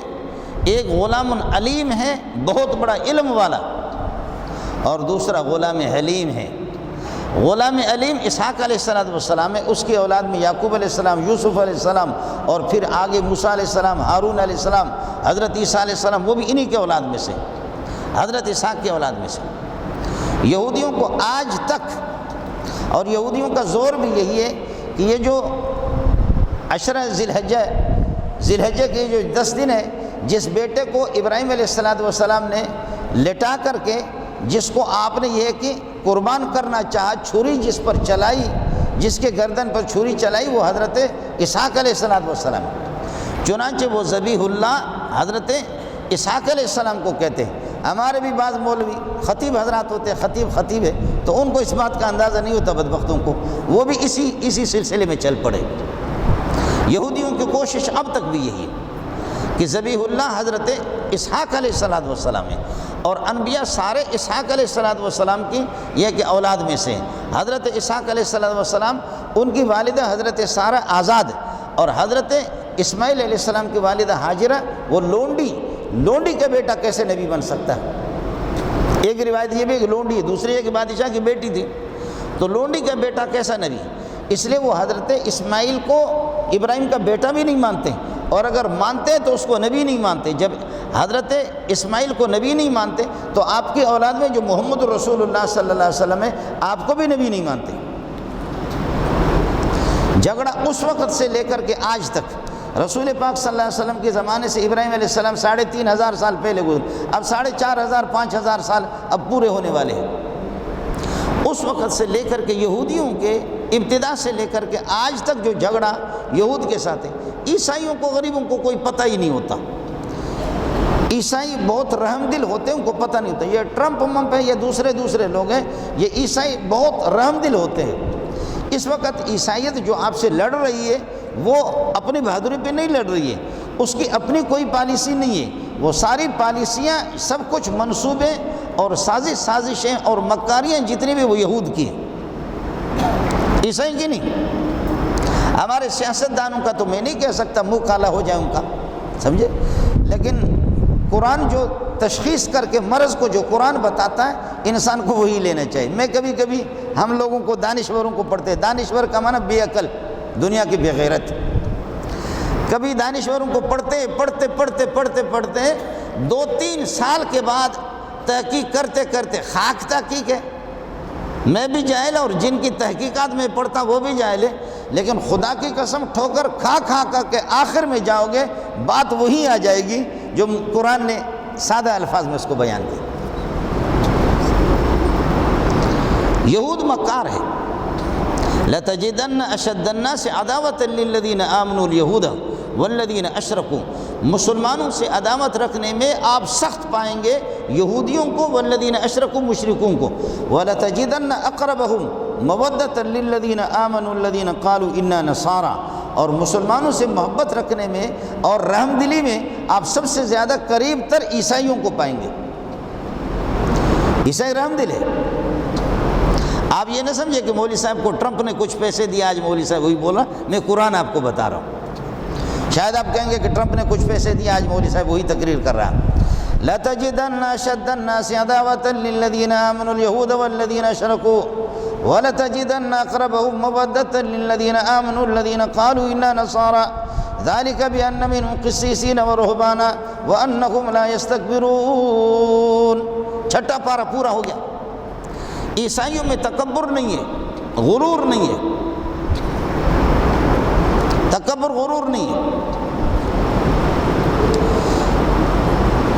ایک غلام علیم ہے بہت بڑا علم والا، اور دوسرا غلام حلیم ہے. غلام علیم اسحاق علیہ السلام ہے، اس کی اولاد میں یعقوب علیہ السلام، یوسف علیہ السلام، اور پھر آگے موسیٰ علیہ السلام، ہارون علیہ السلام، حضرت عیسیٰ علیہ السلام، وہ بھی انہی کے اولاد میں سے، حضرت اسحاق کے اولاد میں سے. یہودیوں کو آج تک، اور یہودیوں کا زور بھی یہی ہے کہ یہ جو عشرہ ذی الحجہ کے جو 10 دن ہے، جس بیٹے کو ابراہیم علیہ السلام نے لٹا کر کے، جس کو آپ نے یہ کہ قربان کرنا چاہا، چھری جس پر چلائی، جس کے گردن پر چھری چلائی، وہ حضرت اسحاق علیہ السلام. چنانچہ وہ ذبیح اللہ حضرت اسحاق علیہ السلام کو کہتے ہیں. ہمارے بھی بعض مولوی خطیب حضرات ہوتے ہیں، خطیب ہے، تو ان کو اس بات کا اندازہ نہیں ہوتا بدبختوں کو، وہ بھی اسی سلسلے میں چل پڑے. یہودیوں کی کوشش اب تک بھی یہی ہے کہ ذبیح اللہ حضرت اسحاق علیہ السلام ہے، اور انبیاء سارے اسحاق علیہ السلام کی یہ کہ اولاد میں سے ہیں. حضرت اسحاق علیہ السلام ان کی والدہ حضرت سارہ آزاد، اور حضرت اسماعیل علیہ السلام کی والدہ ہاجرہ وہ لونڈی کا بیٹا کیسے نبی بن سکتا ہے. ایک روایت یہ بھی کہ لونڈی ہے، دوسری یہ کہ بادشاہ کی بیٹی تھی، تو لونڈی کا بیٹا کیسا نبی. اس لیے وہ حضرت اسماعیل کو ابراہیم کا بیٹا بھی نہیں مانتے، اور اگر مانتے تو اس کو نبی نہیں مانتے. جب حضرت اسماعیل کو نبی نہیں مانتے تو آپ کی اولاد میں جو محمد رسول اللہ صلی اللہ علیہ وسلم ہے، آپ کو بھی نبی نہیں مانتے. جھگڑا اس وقت سے لے کر کے آج تک، رسول پاک صلی اللہ علیہ وسلم کے زمانے سے ابراہیم علیہ السلام 3500 سال پہلے گزرے، اب 4500 5000 سال اب پورے ہونے والے ہیں. اس وقت سے لے کر کے یہودیوں کے ابتدا سے لے کر کے آج تک جو جھگڑا یہود کے ساتھ ہے. عیسائیوں کو، غریبوں کو کوئی پتہ ہی نہیں ہوتا. عیسائی بہت رحم دل ہوتے ہیں، ان کو پتہ نہیں ہوتا. یہ ٹرمپ ہے، یہ دوسرے لوگ ہیں، یہ عیسائی بہت رحم دل ہوتے ہیں. اس وقت عیسائیت جو آپ سے لڑ رہی ہے وہ اپنی بہادری پہ نہیں لڑ رہی ہے، اس کی اپنی کوئی پالیسی نہیں ہے. وہ ساری پالیسیاں، سب کچھ منصوبے اور سازشیں اور مکاریاں جتنی بھی وہ یہود کی ہیں، عیسائی کی نہیں. ہمارے سیاستدانوں کا تو میں نہیں کہہ سکتا منہ کالا ہو جائے ان کا، سمجھے، لیکن قرآن جو تشخیص کر کے مرض کو جو قرآن بتاتا ہے انسان کو وہی لینا چاہیے. میں کبھی ہم لوگوں کو دانشوروں کو پڑھتے، دانشور کا معنی بے عقل، دنیا کی بے غیرت. کبھی دانشوروں کو پڑھتے 2-3 سال کے بعد تحقیق کرتے خاک تحقیق ہے. میں بھی جاہل، اور جن کی تحقیقات میں پڑھتا وہ بھی جاہل ہے، لیکن خدا کی قسم ٹھوکر کھا کر کے آخر میں جاؤ گے، بات وہی آ جائے گی جو قرآن نے سادہ الفاظ میں اس کو بیان کی. یہود مکار ہے. لَتَجِدَنَّ أَشَدَّ النَّاسِ عَدَاوَةً لِلَّذِينَ آمَنُوا الْيَهُودَ وَالَّذِينَ أَشْرَكُوا. مسلمانوں سے عداوت رکھنے میں آپ سخت پائیں گے یہودیوں کو، والذین اشرکوا مشرکوں کو. وَلَتَجِدَنَّ أَقْرَبَهُمْ مَوَدَّةً لِلَّذِينَ آمَنُوا الَّذِينَ قَالُوا إِنَّا نَصَارَى. اور مسلمانوں سے محبت رکھنے میں اور رحم دلی میں آپ سب سے زیادہ قریب تر عیسائیوں کو پائیں گے. عیسائی رحم دل ہے. آپ یہ نہ سمجھے کہ مولوی صاحب کو ٹرمپ نے کچھ پیسے دیا، آج مولوی صاحب وہی بول رہا، میں قرآن آپ کو بتا رہا ہوں. شاید آپ کہیں گے کہ ٹرمپ نے کچھ پیسے دیا، آج مولوی صاحب وہی تقریر کر رہا ہے. لَتَجِدَنَّ أَشَدَّ النَّاسِ عَدَاوَةً لِلَّذِينَ آمَنُوا الْيَهُودَ وَالَّذِينَ أَشْرَكُوا وَلَتَجِدَنَّ أَقْرَبَهُمْ مَوَدَّةً لِلَّذِينَ آمَنُوا الَّذِينَ قَالُوا إِنَّا نَصَارَى ذَلِكَ بِأَنَّ مِنْهُمْ قِسِّيسِينَ وَرُهْبَانًا وَأَنَّهُمْ لَا يَسْتَكْبِرُونَ. چھٹا پارہ پورا ہو گیا. عیسائیوں میں تکبر نہیں ہے، غرور نہیں ہے. تکبر غرور نہیں ہے.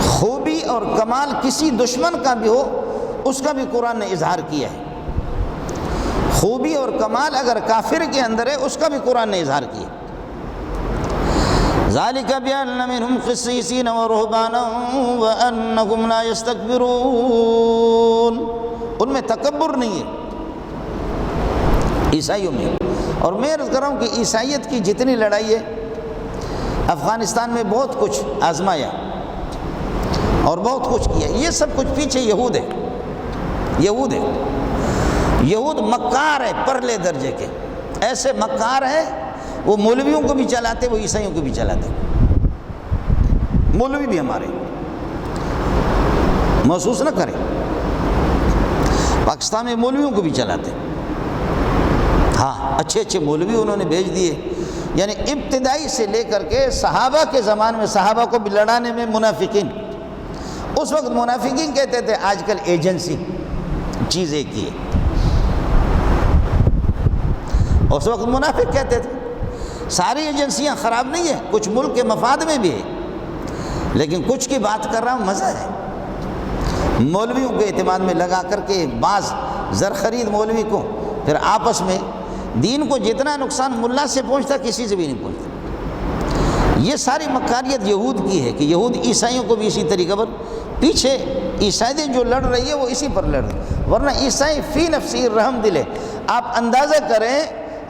خوبی اور کمال کسی دشمن کا بھی ہو اس کا بھی قرآن نے اظہار کیا ہے. خوبی اور کمال اگر کافر کے اندر ہے اس کا بھی قرآن نے اظہار کیا. ذَلِكَ بِأَنَّ مِنْهُمْ قِسِّيسِينَ وَرُهْبَانًا وَأَنَّهُمْ لَا يَسْتَكْبِرُونَ. ان میں تکبر نہیں ہے عیسائیوں میں. اور میں عرض کر رہا ہوں کہ عیسائیت کی جتنی لڑائی ہے، افغانستان میں بہت کچھ آزمایا اور بہت کچھ کیا، یہ سب کچھ پیچھے یہود ہے. یہود ہے. یہود مکار ہے پرلے درجے کے. ایسے مکار ہے وہ مولویوں کو بھی چلاتے، وہ عیسائیوں کو بھی چلاتے. مولوی بھی ہمارے محسوس نہ کریں، پاکستان میں مولویوں کو بھی چلاتے. ہاں اچھے اچھے مولوی انہوں نے بھیج دیے. یعنی ابتدائی سے لے کر کے صحابہ کے زمانے میں صحابہ کو بھی لڑانے میں منافقین. اس وقت منافقین کہتے تھے، آج کل ایجنسی چیز ایک ہی ہے. اس وقت منافق کہتے تھے. ساری ایجنسیاں خراب نہیں ہیں، کچھ ملک کے مفاد میں بھی ہے، لیکن کچھ کی بات کر رہا ہوں مزہ ہے. مولویوں کے اعتماد میں لگا کر کے بعض زر خرید مولوی کو، پھر آپس میں دین کو جتنا نقصان ملا سے پہنچتا کسی سے بھی نہیں پہنچتا. یہ ساری مکاریت یہود کی ہے کہ یہود عیسائیوں کو بھی اسی طریقے پر پیچھے عیسائی جو لڑ رہی ہے وہ اسی پر لڑ رہی ہے. ورنہ عیسائی فی نفسی رحم دل ہے. آپ اندازہ کریں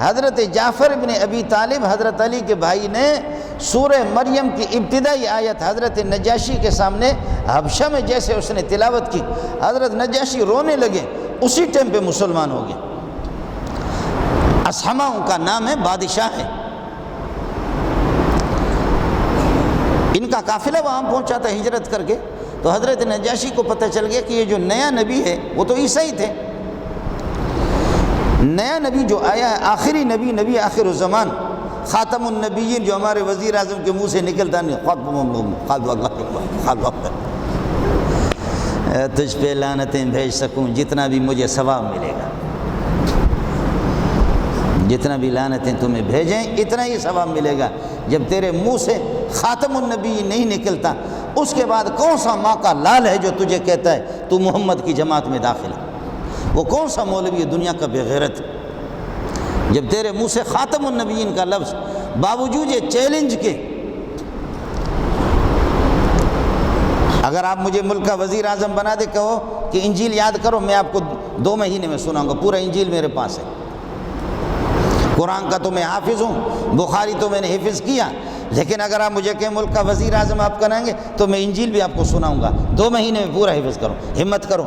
حضرت جعفر ابن ابی طالب حضرت علی کے بھائی نے سورہ مریم کی ابتدائی آیت حضرت نجاشی کے سامنے حبشہ میں جیسے اس نے تلاوت کی، حضرت نجاشی رونے لگے، اسی ٹائم پہ مسلمان ہو گئے. اسحمہ ان کا نام ہے، بادشاہ ہے. ان کا قافلہ وہاں پہنچا تھا ہجرت کر کے، تو حضرت نجاشی کو پتہ چل گیا کہ یہ جو نیا نبی ہے وہ تو عیسائی تھے. نیا نبی جو آیا ہے، آخری نبی، نبی آخر الزمان، خاتم النبیین، جو ہمارے وزیر اعظم کے منہ سے نکلتا نہیں، تجھ پہ لعنتیں بھیج سکوں جتنا بھی مجھے ثواب ملے گا. جتنا بھی لعنتیں تمہیں بھیجیں اتنا ہی ثواب ملے گا. جب تیرے منہ سے خاتم النبی نہیں نکلتا، اس کے بعد کون سا ماں کا لال ہے جو تجھے کہتا ہے تو محمد کی جماعت میں داخل ہے؟ وہ کون سا مولوی دنیا کا بے غیرت؟ جب تیرے منہ سے خاتم النبیین کا لفظ باوجود یہ چیلنج کے، اگر آپ مجھے ملک کا وزیر اعظم بنا دے، کہو کہ انجیل یاد کرو، میں آپ کو 2 مہینے میں سناؤں گا، پورا انجیل میرے پاس ہے. قرآن کا تو میں حافظ ہوں، بخاری تو میں نے حفظ کیا، لیکن اگر آپ مجھے کہیں ملک کا وزیر اعظم آپ کریں گے تو میں انجیل بھی آپ کو سناؤں گا. 2 مہینے میں پورا حفظ کرو، ہمت کرو.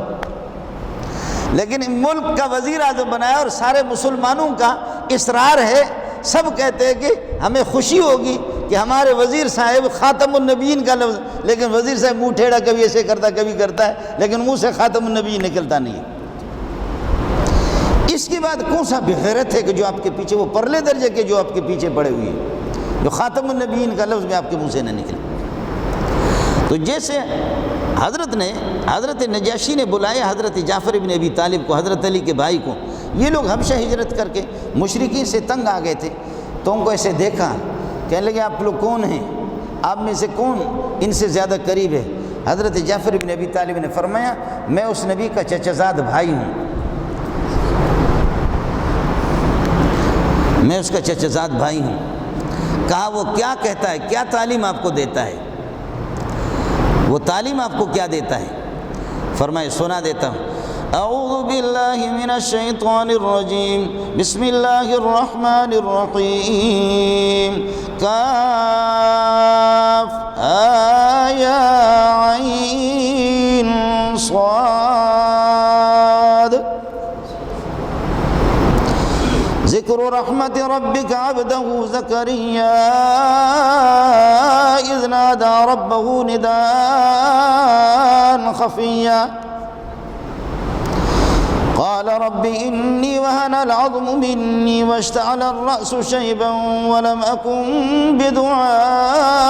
لیکن ملک کا وزیر اعظم بنایا اور سارے مسلمانوں کا اصرار ہے، سب کہتے ہیں کہ ہمیں خوشی ہوگی کہ ہمارے وزیر صاحب خاتم النبیین کا لفظ، لیکن وزیر صاحب منہ ٹھیڑا کبھی ایسے کرتا کبھی کرتا ہے، لیکن منہ سے خاتم النبیین نکلتا نہیں ہے. اس کے بعد کون سا بغیرت ہے کہ جو آپ کے پیچھے، وہ پرلے درجے کے جو آپ کے پیچھے پڑے ہوئے ہیں، جو خاتم النبیین کا لفظ بھی آپ کے منہ سے نہ نکلے. تو جیسے حضرت نجاشی نے بلایا حضرت جعفر ابن ابی طالب کو، حضرت علی کے بھائی کو. یہ لوگ حبشہ ہجرت کر کے مشرکین سے تنگ آ گئے تھے، تو ان کو ایسے دیکھا، کہنے لگے آپ لوگ کون ہیں؟ آپ میں سے کون ان سے زیادہ قریب ہے؟ حضرت جعفر ابن ابی طالب نے فرمایا میں اس نبی کا چچا زاد بھائی ہوں. میں اس کا چچا زاد بھائی ہوں۔ کہا وہ کیا کہتا ہے، کیا تعلیم آپ کو دیتا ہے، وہ تعلیم آپ کو کیا دیتا ہے؟ فرمائے سنا دیتا ہوں۔ اعوذ باللہ من الشیطان الرجیم، بسم اللہ الرحمن الرحیم، کاف آیا عین صاد، ذکر رحمت ربک عبدہ زکریا اذ نادى ربه نداء خفیا، قال رب إني وهن العظم مني واشتعل الرأس شيبا ولم أكن بدعائك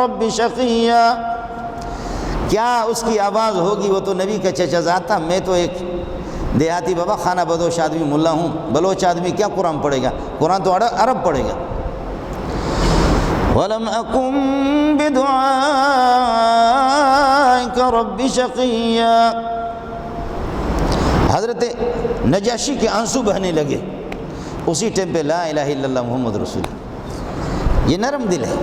رب شقيا۔ کیا اس کی آواز ہوگی؟ وہ تو نبی کا چچا زاد تھا، میں تو ایک دیہاتی بابا خانہ بدوش آدمی ملا ہوں، بلوچ آدمی کیا قرآن پڑھے گا؟ قرآن تو عرب پڑھے گا۔ وَلَمْ أَكُنْ بِدُعَائِكَ رَبِّ شَقِيًّا۔ حضرت نجاشی کے آنسو بہنے لگے، اسی ٹائم پہ لا الہ الا اللہ محمد رسول اللہ۔ یہ نرم دل ہے۔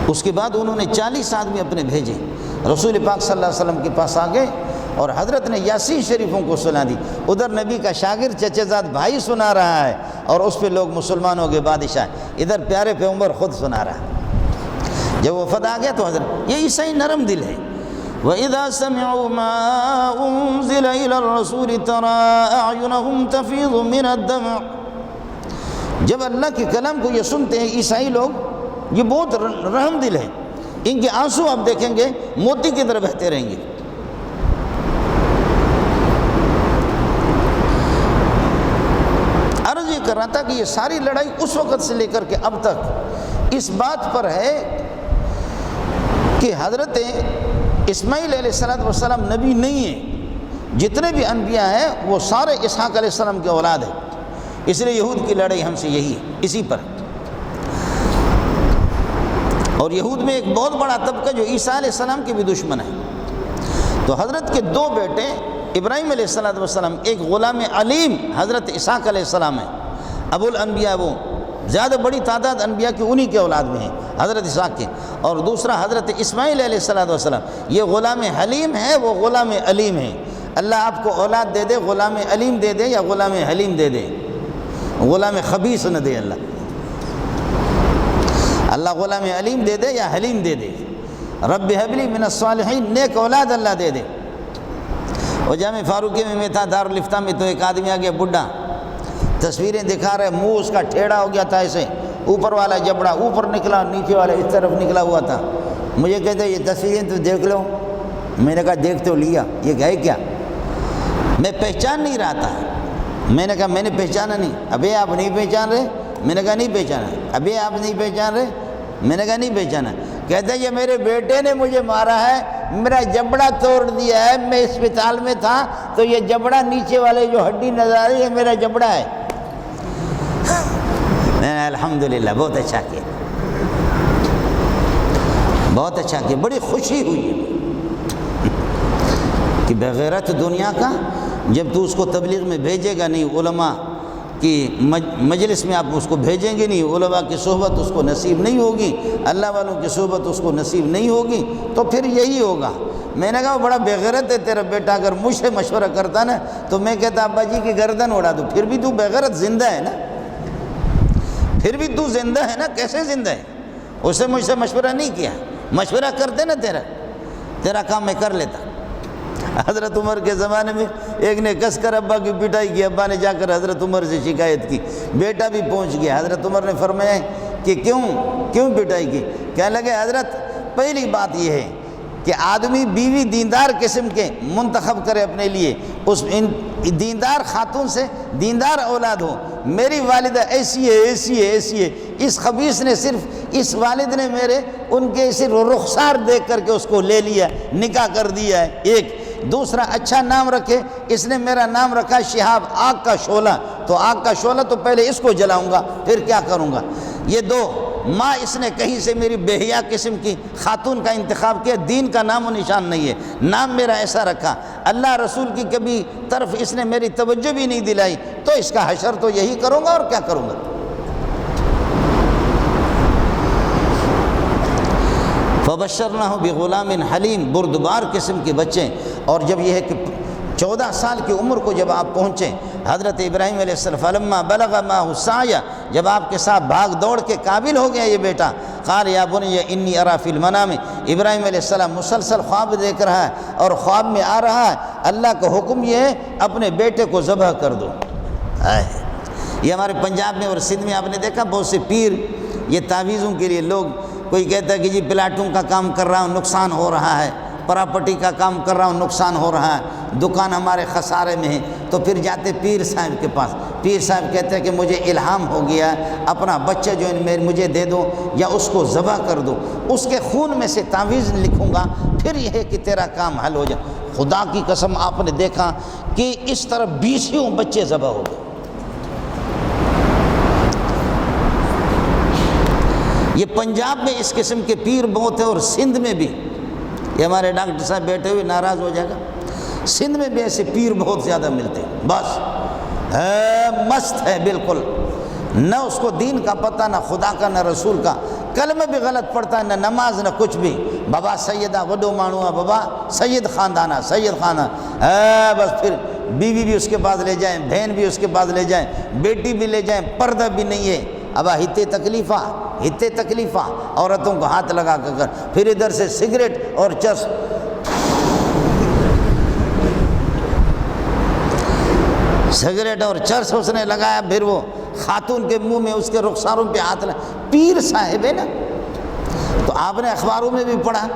اس کے بعد انہوں نے 40 آدمی اپنے بھیجے، رسول پاک صلی اللہ علیہ وسلم کے پاس آ گئے اور حضرت نے یاسین شریفوں کو سنا دی۔ ادھر نبی کا شاگرد چچا زاد بھائی سنا رہا ہے اور اس پہ لوگ مسلمانوں کے بادشاہ، ادھر پیارے پیغمبر خود سنا رہا ہے۔ جب وفد آ گیا تو حضرت، یہ عیسائی نرم دل ہے۔ وَإِذَا سَمِعُوا مَا أُنزِلَ إِلَى الرَّسُولِ تَرَىٰ أَعْيُنَهُمْ تَفِيضُ مِنَ الدَّمْعِ۔ جب اللہ کے کلام کو یہ سنتے ہیں عیسائی لوگ، یہ بہت رحم دل ہے، ان کے آنسو آپ دیکھیں گے موتی کی طرح بہتے رہیں گے۔ عرض یہ کر رہا تھا کہ یہ ساری لڑائی اس وقت سے لے کر کے اب تک اس بات پر ہے کہ حضرت اسماعیل علیہ السلام نبی نہیں ہیں، جتنے بھی انبیاء ہیں وہ سارے اسحاق علیہ السلام کے اولاد ہیں، اس لیے یہود کی لڑائی ہم سے یہی ہے، اسی پر۔ اور یہود میں ایک بہت بڑا طبقہ جو عیسیٰ علیہ السلام کے بھی دشمن ہے۔ تو حضرت کے 2 بیٹے ابراہیم علیہ السلام، ایک غلام علیم حضرت اسحاق علیہ السلام ہے، ابو الانبیاء، وہ زیادہ بڑی تعداد انبیاء کی انہی کے اولاد میں ہیں حضرت اسحاق کے، اور دوسرا حضرت اسماعیل علیہ السلام، یہ غلام حلیم ہے، وہ غلام علیم ہے۔ اللہ آپ کو اولاد دے دے، غلام علیم دے دے یا غلام حلیم دے دے، غلام خبیث نہ دے اللہ، اللہ غلام علیم دے دے یا حلیم دے دے۔ رب حب لی من الصالحین، نیک اولاد اللہ دے دے۔ وہ جامع فاروقی میں تھا، دارالفتہ میں، تو ایک آدمی آ گیا بڈھا، تصویریں دکھا رہے، منہ اس کا ٹیڑھا ہو گیا تھا، ایسے اوپر والا جبڑا اوپر نکلا، نیچے والا اس طرف نکلا ہوا تھا۔ مجھے کہتے یہ تصویریں تو دیکھ لو، میں نے کہا دیکھ تو لیا، یہ ہے کیا؟ میں پہچان نہیں رہا تھا، میں نے کہا میں نے پہچانا نہیں۔ ابھی آپ نہیں پہچان رہے؟ میں نے کہا نہیں پہچانا۔ ابھی آپ نہیں پہچان رہے؟ میں نے کہا نہیں پہچانا۔ کہتے ہیں یہ میرے بیٹے نے مجھے مارا ہے، میرا جبڑا توڑ دیا ہے، میں اسپتال میں تھا تو یہ جبڑا نیچے والے جو ہڈی نظر آ رہی ہے میرا جبڑا ہے۔ الحمدللہ، بہت اچھا کیا، بہت اچھا کیا، بڑی خوشی ہوئی کہ بغیرت دنیا کا جب تو اس کو تبلیغ میں بھیجے گا نہیں، علماء کی مجلس میں آپ اس کو بھیجیں گے نہیں، علماء کی صحبت اس کو نصیب نہیں ہوگی، اللہ والوں کی صحبت اس کو نصیب نہیں ہوگی، تو پھر یہی ہوگا۔ میں نے کہا وہ بڑا بغیرت ہے تیرا بیٹا، اگر مجھ سے مشورہ کرتا نا تو میں کہتا ابا جی کی گردن اڑا دوں۔ پھر بھی تو بغیرت زندہ ہے نا، پھر بھی تو زندہ ہے نا، کیسے زندہ ہے؟ اس سے مجھ سے مشورہ نہیں کیا، مشورہ کرتے نا تیرا کام میں کر لیتا۔ حضرت عمر کے زمانے میں ایک نے کس کر ابا کی پٹائی کی، ابا نے جا کر حضرت عمر سے شکایت کی، بیٹا بھی پہنچ گیا۔ حضرت عمر نے فرمایا کہ کیوں پٹائی کی؟ کہنے لگے حضرت پہلی بات یہ ہے کہ آدمی بیوی دیندار قسم کے منتخب کرے اپنے لیے، اس دیندار خاتون سے دیندار اولاد ہو۔ میری والدہ ایسی ہے، اس خبیث نے صرف اس والد نے ان کے صرف رخسار دیکھ کر کے اس کو لے لیا، نکاح کر دیا ہے۔ ایک دوسرا اچھا نام رکھے، اس نے میرا نام رکھا شہاب، آگ کا شعلہ، تو آگ کا شعلہ تو پہلے اس کو جلاؤں گا پھر کیا کروں گا۔ یہ 2 ماں اس نے کہیں سے میری بےحیا قسم کی خاتون کا انتخاب کیا، دین کا نام و نشان نہیں ہے، نام میرا ایسا رکھا، اللہ رسول کی کبھی طرف اس نے میری توجہ بھی نہیں دلائی، تو اس کا حشر تو یہی کروں گا اور کیا کروں گا۔ فبشرناہ بغلام حلیم، بردبار قسم کے بچے۔ اور جب یہ ہے کہ 14 سال کی عمر کو جب آپ پہنچے، حضرت ابراہیم علیہ السلام فلما بلغ معہ السعی، جب آپ کے ساتھ بھاگ دوڑ کے قابل ہو گیا یہ بیٹا، قال یا بنی انی اری فی المنام، ابراہیم علیہ السلام مسلسل خواب دیکھ رہا ہے اور خواب میں آ رہا ہے اللہ کا حکم یہ ہے اپنے بیٹے کو ذبح کر دو۔ یہ ہمارے پنجاب میں اور سندھ میں آپ نے دیکھا بہت سے پیر یہ تعویذوں کے لیے، لوگ کوئی کہتا ہے کہ جی پلاٹوں کا کام کر رہا ہوں نقصان ہو رہا ہے، پراپرٹی کا کام کر رہا ہوں نقصان ہو رہا ہے، دکان ہمارے خسارے میں ہے، تو پھر جاتے پیر صاحب کے پاس، پیر صاحب کہتے ہیں کہ مجھے الہام ہو گیا، اپنا بچہ جو مجھے دے دو یا اس کو ذبح کر دو، اس کے خون میں سے تعویذ لکھوں گا، پھر یہ ہے کہ تیرا کام حل ہو جائے۔ خدا کی قسم آپ نے دیکھا کہ اس طرح 20 بچے ذبح ہو گئے۔ یہ پنجاب میں اس قسم کے پیر بہت ہیں اور سندھ میں بھی، یہ ہمارے ڈاکٹر صاحب بیٹھے ہوئے ناراض ہو جائے گا، سندھ میں بھی ایسے پیر بہت زیادہ ملتے ہیں، بس مست ہے بالکل، نہ اس کو دین کا پتہ، نہ خدا کا، نہ رسول کا، کلمہ بھی غلط پڑھتا ہے، نہ نماز نہ کچھ بھی، بابا سیدہ وڈو مانوا، بابا سید خاندانہ، سید خاندان، بس پھر بیوی بھی اس کے پاس لے جائیں، بہن بھی اس کے پاس لے جائیں، بیٹی بھی لے جائیں، پردہ بھی نہیں ہے، ابا ہتے تکلیفہ عورتوں کو ہاتھ لگا کر، پھر ادھر سے سگریٹ اور چرس، سگریٹ اور چرس اس نے لگایا، پھر وہ خاتون کے منہ میں اس کے رخساروں پہ ہاتھ لگا، پیر صاحب ہے نا، تو آپ نے اخباروں میں بھی پڑھا۔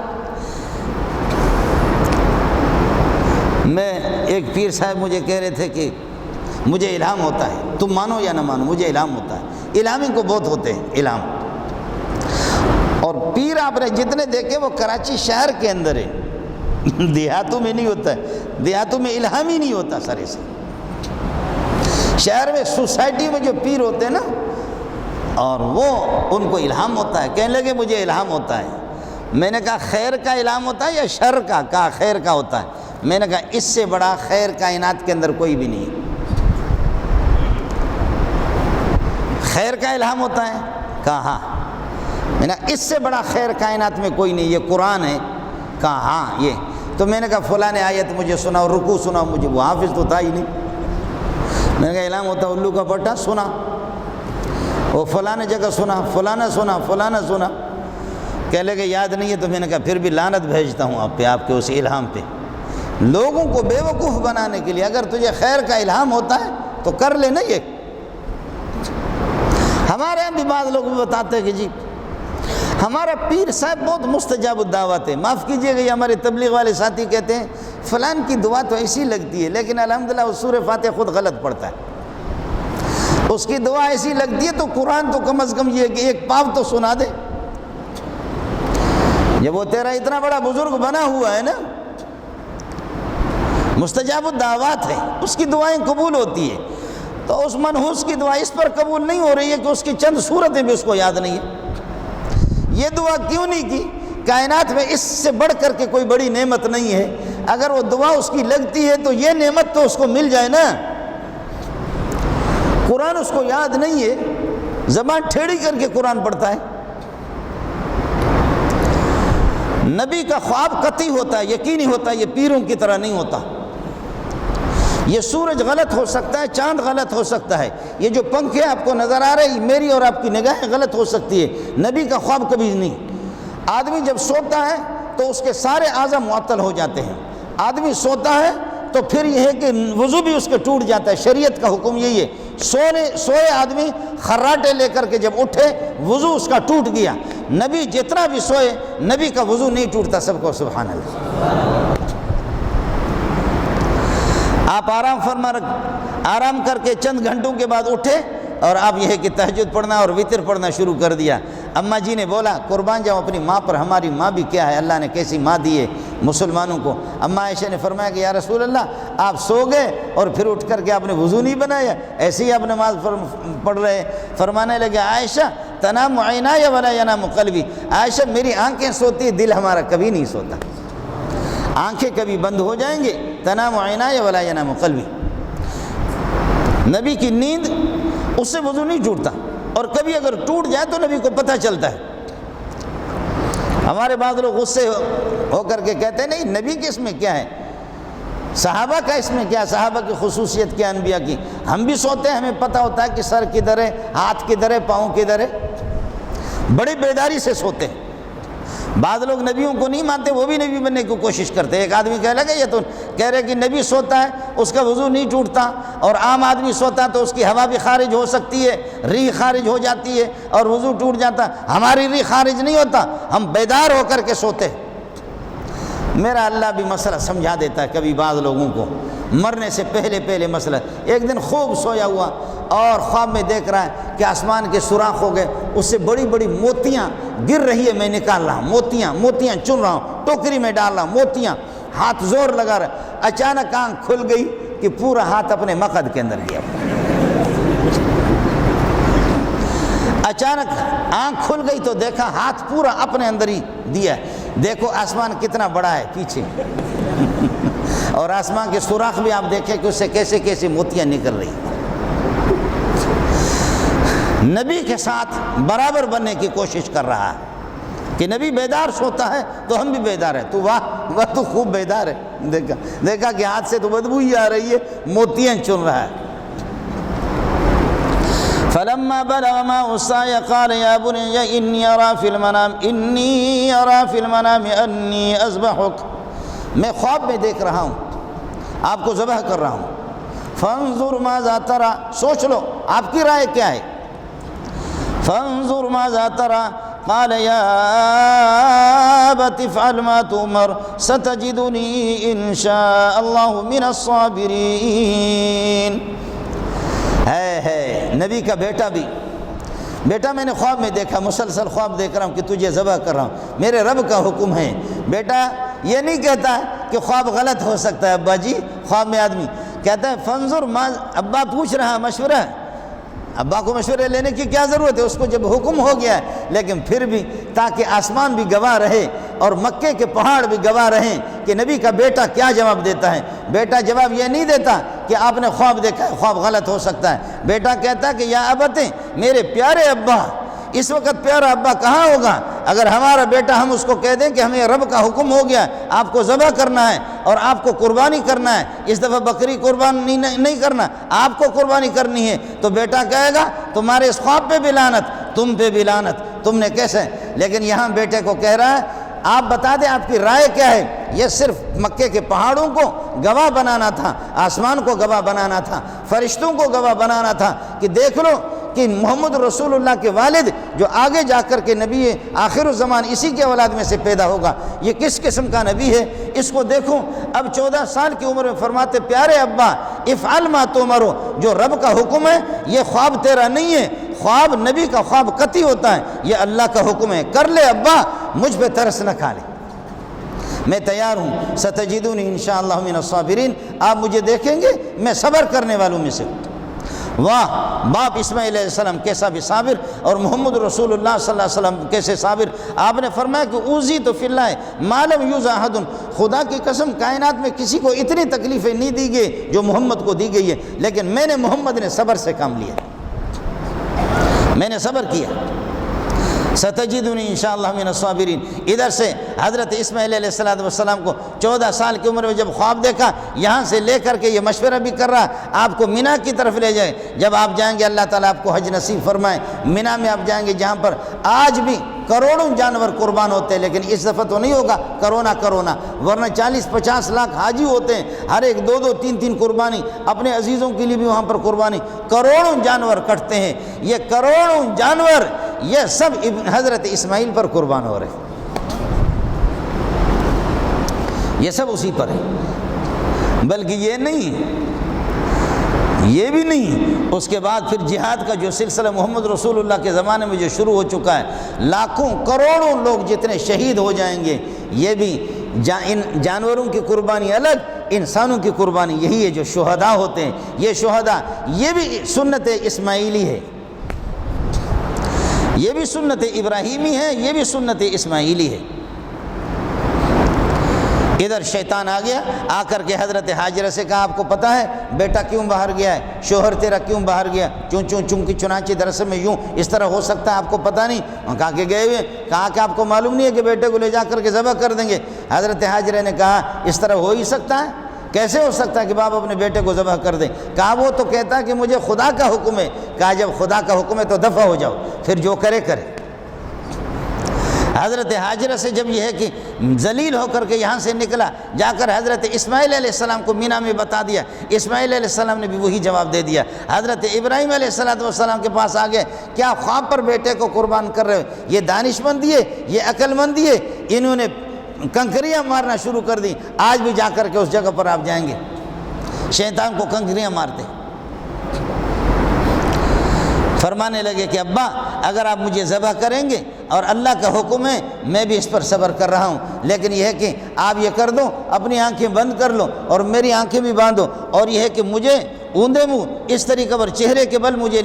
میں ایک پیر صاحب مجھے کہہ رہے تھے کہ مجھے الہام ہوتا ہے، تم مانو یا نہ مانو مجھے الہام ہوتا ہے، الہامی کو بہت ہوتے ہیں الہام، اور پیر آپ نے جتنے دیکھے وہ کراچی شہر کے اندر ہے، دیہاتوں میں نہیں ہوتا ہے، دیہاتوں میں الہام ہی نہیں ہوتا سرے سے، شہر میں سوسائٹی میں جو پیر ہوتے ہیں نا، اور وہ ان کو الہام ہوتا ہے، کہنے لگے مجھے الہام ہوتا ہے، میں نے کہا خیر کا الہام ہوتا ہے یا شر کا؟ کہا خیر کا ہوتا ہے، میں نے کہا اس سے بڑا خیر کائنات کے اندر کوئی بھی نہیں ہے، خیر کا الہام ہوتا ہے؟ کہا ہاں، میں نے کہا اس سے بڑا خیر کائنات میں کوئی نہیں، یہ قرآن ہے؟ کہا ہاں یہ، تو میں نے کہا فلاں آیت مجھے سنا، رکوع سنا، مجھے وہ حافظ تو تھا ہی نہیں، میں نے کہا الہام ہوتا ہے الو کا پٹا سنا، وہ فلاں جگہ سنا، فلانا سنا، کہہ لے کہ یاد نہیں ہے، تو میں نے کہا پھر بھی لعنت بھیجتا ہوں آپ پہ، آپ کے اس الہام پہ، لوگوں کو بے وقوف بنانے کے لیے، اگر تجھے خیر کا الہام ہوتا ہے تو کر لے نا یہ۔ ہمارے یہاں بھی بعض لوگ بتاتے ہیں کہ جی ہمارا پیر صاحب بہت مستجاب الدعوت ہے، معاف کیجئے گا یہ ہمارے تبلیغ والے ساتھی کہتے ہیں فلان کی دعا تو ایسی لگتی ہے، لیکن الحمدللہ وہ سورہ فاتحہ خود غلط پڑھتا ہے، اس کی دعا ایسی لگتی ہے تو قرآن تو کم از کم یہ کہ ایک پاو تو سنا دے، جب وہ تیرا اتنا بڑا بزرگ بنا ہوا ہے نا، مستجاب الدعوات ہے، اس کی دعائیں قبول ہوتی ہے، تو اس منحوس کی دعا اس پر قبول نہیں ہو رہی ہے کہ اس کی چند صورتیں بھی اس کو یاد نہیں ہے، یہ دعا کیوں نہیں کی؟ کائنات میں اس سے بڑھ کر کے کوئی بڑی نعمت نہیں ہے، اگر وہ دعا اس کی لگتی ہے تو یہ نعمت تو اس کو مل جائے نا، قرآن اس کو یاد نہیں ہے، زبان ٹھیڑی کر کے قرآن پڑھتا ہے، نبی کا خواب قطعی ہوتا ہے، یقینی ہوتا ہے، یہ پیروں کی طرح نہیں ہوتا، یہ سورج غلط ہو سکتا ہے، چاند غلط ہو سکتا ہے، یہ جو پنکھے آپ کو نظر آ رہے ہیں میری اور آپ کی نگاہیں غلط ہو سکتی ہے، نبی کا خواب کبھی نہیں۔ آدمی جب سوتا ہے تو اس کے سارے اعضاء معطل ہو جاتے ہیں، آدمی سوتا ہے تو پھر یہ ہے کہ وضو بھی اس کے ٹوٹ جاتا ہے، شریعت کا حکم یہی ہے، سوئے آدمی خراٹے لے کر کے جب اٹھے وضو اس کا ٹوٹ گیا، نبی جتنا بھی سوئے نبی کا وضو نہیں ٹوٹتا، سب کو سبحان اللہ۔ آپ آرام کر کے چند گھنٹوں کے بعد اٹھے اور آپ یہ ہے کہ تہجد پڑھنا اور وتر پڑھنا شروع کر دیا، اماں جی نے بولا قربان جاؤں اپنی ماں پر، ہماری ماں بھی کیا ہے، اللہ نے کیسی ماں دی ہے مسلمانوں کو۔ اماں عائشہ نے فرمایا کہ یا رسول اللہ آپ سو گئے اور پھر اٹھ کر کے آپ نے وضو نہیں بنایا، ایسے ہی آپ نماز پڑھ رہے، فرمانے لگے عائشہ تنام عینای ولا ینام قلبی، عائشہ میری آنکھیں سوتی، دل ہمارا کبھی نہیں سوتا، آنکھیں کبھی بند ہو جائیں گے، تنام عینای ولا ینام قلبی۔ نبی کی نیند اس سے وضو نہیں ٹوٹتا، اور کبھی اگر ٹوٹ جائے تو نبی کو پتہ چلتا ہے۔ ہمارے بعض لوگ غصے ہو کر کے کہتے ہیں نہیں نبی کے اس میں کیا ہے، صحابہ کا اس میں کیا، صحابہ کی خصوصیت کیا، انبیاء کی؟ ہم بھی سوتے ہیں، ہمیں پتہ ہوتا ہے کہ سر کدھر ہے، ہاتھ کدھر ہے، پاؤں کدھر ہے، بڑی بیداری سے سوتے ہیں۔ بعض لوگ نبیوں کو نہیں مانتے، وہ بھی نبی بننے کی کوشش کرتے ہیں۔ ایک آدمی کہہ لگا یہ تو کہہ رہے کہ نبی سوتا ہے اس کا وضو نہیں ٹوٹتا، اور عام آدمی سوتا ہے تو اس کی ہوا بھی خارج ہو سکتی ہے، ریح خارج ہو جاتی ہے اور وضو ٹوٹ جاتا۔ ہماری ریح خارج نہیں ہوتا، ہم بیدار ہو کر کے سوتے ہیں۔ میرا اللہ بھی مسئلہ سمجھا دیتا ہے کبھی بعض لوگوں کو، مرنے سے پہلے مسئلہ۔ ایک دن خوب سویا ہوا اور خواب میں دیکھ رہا ہے کہ آسمان کے سوراخ ہو گئے، اس سے بڑی بڑی موتیاں گر رہی ہے، میں نکال رہا ہوں موتیاں چن رہا ہوں، ٹوکری میں ڈال رہا ہوں موتیاں، ہاتھ زور لگا رہا ہے۔ اچانک آنکھ کھل گئی کہ پورا ہاتھ اپنے مقد کے اندر گیا۔ اچانک آنکھ کھل گئی تو دیکھا ہاتھ پورا اپنے اندر ہی دیا۔ دیکھو آسمان کتنا بڑا ہے پیچھے، اور آسمان کے سوراخ بھی آپ دیکھیں کہ اس سے کیسے کیسے موتیاں نکل رہی۔ نبی کے ساتھ برابر بننے کی کوشش کر رہا ہے کہ نبی بیدار سوتا ہے تو ہم بھی بیدار ہیں۔ تو واہ تو خوب بیدار ہے، دیکھا کہ ہاتھ سے تو بدبو ہی آ رہی ہے، موتیاں چن رہا ہے۔ فلما بلغ معه السعي قال يا بني إني أرى في المنام أني أذبحك، میں خواب میں دیکھ رہا ہوں آپ کو ذبح کر رہا ہوں۔ فانظر ماذا ترى، سوچ لو آپ کی رائے کیا ہے۔ فانظر ماذا ترى قال يا أبت افعل ما تؤمر ستجدني إن شاء الله من الصابرين۔ ہے نبی کا بیٹا بھی، بیٹا میں نے خواب میں دیکھا، مسلسل خواب دیکھ رہا ہوں کہ تجھے ذبح کر رہا ہوں، میرے رب کا حکم ہے۔ بیٹا یہ نہیں کہتا ہے کہ خواب غلط ہو سکتا ہے، ابا جی خواب میں آدمی کہتا ہے فانظر ما، ابا پوچھ رہا ہے مشورہ، ابا کو مشورے لینے کی کیا ضرورت ہے، اس کو جب حکم ہو گیا ہے، لیکن پھر بھی تاکہ آسمان بھی گواہ رہے اور مکے کے پہاڑ بھی گواہ رہیں کہ نبی کا بیٹا کیا جواب دیتا ہے۔ بیٹا جواب یہ نہیں دیتا کہ آپ نے خواب دیکھا ہے، خواب غلط ہو سکتا ہے۔ بیٹا کہتا ہے کہ یا ابتے، میرے پیارے ابا۔ اس وقت پیارا ابا کہاں ہوگا؟ اگر ہمارا بیٹا ہم اس کو کہہ دیں کہ ہمیں رب کا حکم ہو گیا، آپ کو ذبح کرنا ہے اور آپ کو قربانی کرنا ہے، اس دفعہ بکری قربانی نہیں کرنا، آپ کو قربانی کرنی ہے، تو بیٹا کہے گا تمہارے اس خواب پہ بھی لعنت، تم پہ بھی لعنت، تم نے کیسے؟ لیکن یہاں بیٹے کو کہہ رہا ہے آپ بتا دیں آپ کی رائے کیا ہے۔ یہ صرف مکے کے پہاڑوں کو گواہ بنانا تھا، آسمان کو گواہ بنانا تھا، فرشتوں کو گواہ بنانا تھا کہ دیکھ لو کہ محمد رسول اللہ کے والد جو آگے جا کر کے نبی آخر الزمان اسی کے اولاد میں سے پیدا ہوگا، یہ کس قسم کا نبی ہے، اس کو دیکھو۔ اب 14 سال کی عمر میں فرماتے پیارے ابا افعل ما تؤمر، جو رب کا حکم ہے یہ خواب تیرا نہیں ہے، خواب نبی کا خواب قطعی ہوتا ہے، یہ اللہ کا حکم ہے، کر لے ابا، مجھ پہ ترس نہ کھا لے، میں تیار ہوں، ستجدونی انشاءاللہ من الصابرین، آپ مجھے دیکھیں گے میں صبر کرنے والوں میں سے ہوں۔ واہ باپ اسماعیل علیہ السلام کیسا بھی صابر، اور محمد رسول اللہ صلی اللہ علیہ وسلم کیسے صابر۔ آپ نے فرمایا کہ اوذی تو فی اللہ ما لم یؤذ احد، خدا کی قسم کائنات میں کسی کو اتنی تکلیفیں نہیں دی گئی جو محمد کو دی گئی ہے، لیکن محمد نے صبر سے کام لیا، میں نے صبر کیا۔ ستجدنی انشاءاللہ من الصابرین۔ ادھر سے حضرت اسماعیل علیہ السلام کو 14 سال کی عمر میں جب خواب دیکھا، یہاں سے لے کر کے یہ مشورہ بھی کر رہا آپ کو مینا کی طرف لے جائے، جب آپ جائیں گے اللہ تعالیٰ آپ کو حج نصیب فرمائے، مینا میں آپ جائیں گے جہاں پر آج بھی کروڑوں جانور قربان ہوتے ہیں، لیکن اس دفعہ تو نہیں ہوگا کرونا، ورنہ 40-50 لاکھ حاجی ہوتے ہیں، ہر ایک 2-2 3-3 قربانی، اپنے عزیزوں کے لیے بھی وہاں پر قربانی، کروڑوں جانور کٹتے ہیں، یہ کروڑوں جانور یہ سب حضرت اسماعیل پر قربان ہو رہے ہیں، یہ سب اسی پر ہے۔ بلکہ یہ بھی نہیں، اس کے بعد پھر جہاد کا جو سلسلہ محمد رسول اللہ کے زمانے میں جو شروع ہو چکا ہے، لاکھوں کروڑوں لوگ جتنے شہید ہو جائیں گے، یہ بھی ان جانوروں کی قربانی الگ، انسانوں کی قربانی یہی ہے جو شہداء ہوتے ہیں، یہ شہداء یہ بھی سنت اسماعیلی ہے۔ یہ بھی سنت ابراہیمی ہے، یہ بھی سنت اسماعیلی ہے۔ ادھر شیطان آ گیا، آ کر کے حضرت حاجرہ سے کہا آپ کو پتہ ہے بیٹا کیوں باہر گیا ہے، شوہر تیرا کیوں باہر گیا، چونکہ چنانچہ دراصل میں یوں اس طرح ہو سکتا ہے آپ کو پتہ نہیں؟ کہا کہ گئے ہوئے، کہا کہ آپ کو معلوم نہیں ہے کہ بیٹے کو لے جا کر کے ذبح کر دیں گے؟ حضرت حاجرہ نے کہا اس طرح ہو ہی سکتا ہے؟ کیسے ہو سکتا ہے کہ باپ اپنے بیٹے کو ذبح کر دیں؟ کہا وہ تو کہتا ہے کہ مجھے خدا کا حکم ہے۔ کہا جب خدا کا حکم ہے تو دفع ہو جاؤ، پھر جو کرے کرے۔ حضرت حاجرہ سے جب یہ ہے کہ ذلیل ہو کر کے یہاں سے نکلا، جا کر حضرت اسماعیل علیہ السلام کو مینا میں بتا دیا، اسماعیل علیہ السلام نے بھی وہی جواب دے دیا۔ حضرت ابراہیم علیہ السلام کے پاس آ گئے، کیا خواب پر بیٹے کو قربان کر رہے ہو؟ یہ دانش مندی ہے، یہ عقل مندی ہے، انہوں نے کنکریاں مارنا شروع کر دی۔ آج بھی جا کر کے اس جگہ پر آپ جائیں گے، شیطان کو کنکریاں مارتے۔ فرمانے لگے کہ ابا اگر آپ مجھے ذبح کریں گے اور اللہ کا حکم ہے میں بھی اس پر صبر کر رہا ہوں، لیکن یہ ہے کہ آپ یہ کر دو اپنی آنکھیں بند کر لو اور میری آنکھیں بھی باندھو، اور یہ ہے کہ مجھے اوندے منہ اس طریقے پر چہرے کے بل مجھے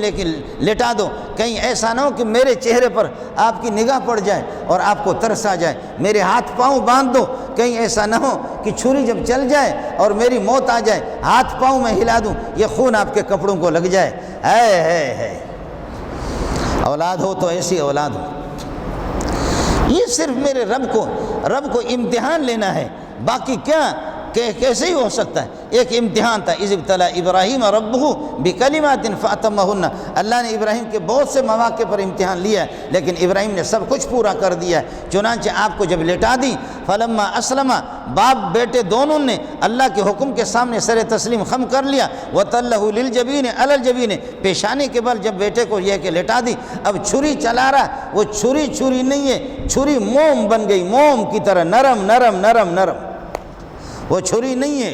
لٹا دو، کہیں ایسا نہ ہو کہ میرے چہرے پر آپ کی نگاہ پڑ جائے اور آپ کو ترس آ جائے۔ میرے ہاتھ پاؤں باندھ دو، کہیں ایسا نہ ہو کہ چھری جب چل جائے اور میری موت آ جائے، ہاتھ پاؤں میں ہلا دوں، یہ خون آپ کے کپڑوں کو لگ جائے۔ ہے اولاد ہو تو ایسی اولاد ہو۔ یہ صرف میرے رب کو امتحان لینا ہے، باقی کیا کیسے ہی ہو سکتا ہے؟ ایک امتحان تھا، اذ ابتلی ابراہیم ربہ بکلمات فاتمہن۔ اللہ نے ابراہیم کے بہت سے مواقع پر امتحان لیا ہے، لیکن ابراہیم نے سب کچھ پورا کر دیا ہے۔ چنانچہ آپ کو جب لٹا دی، فلما اسلم، باپ بیٹے دونوں نے اللہ کے حکم کے سامنے سر تسلیم خم کر لیا، وتلہ للجبین علی الجبین، پیشانی کے بل جب بیٹے کو یہ کہ لٹا دی، اب چھری چلا رہا، وہ چھری نہیں ہے، چھری موم بن گئی، موم کی طرح نرم نرم نرم نرم، وہ چھری نہیں ہے۔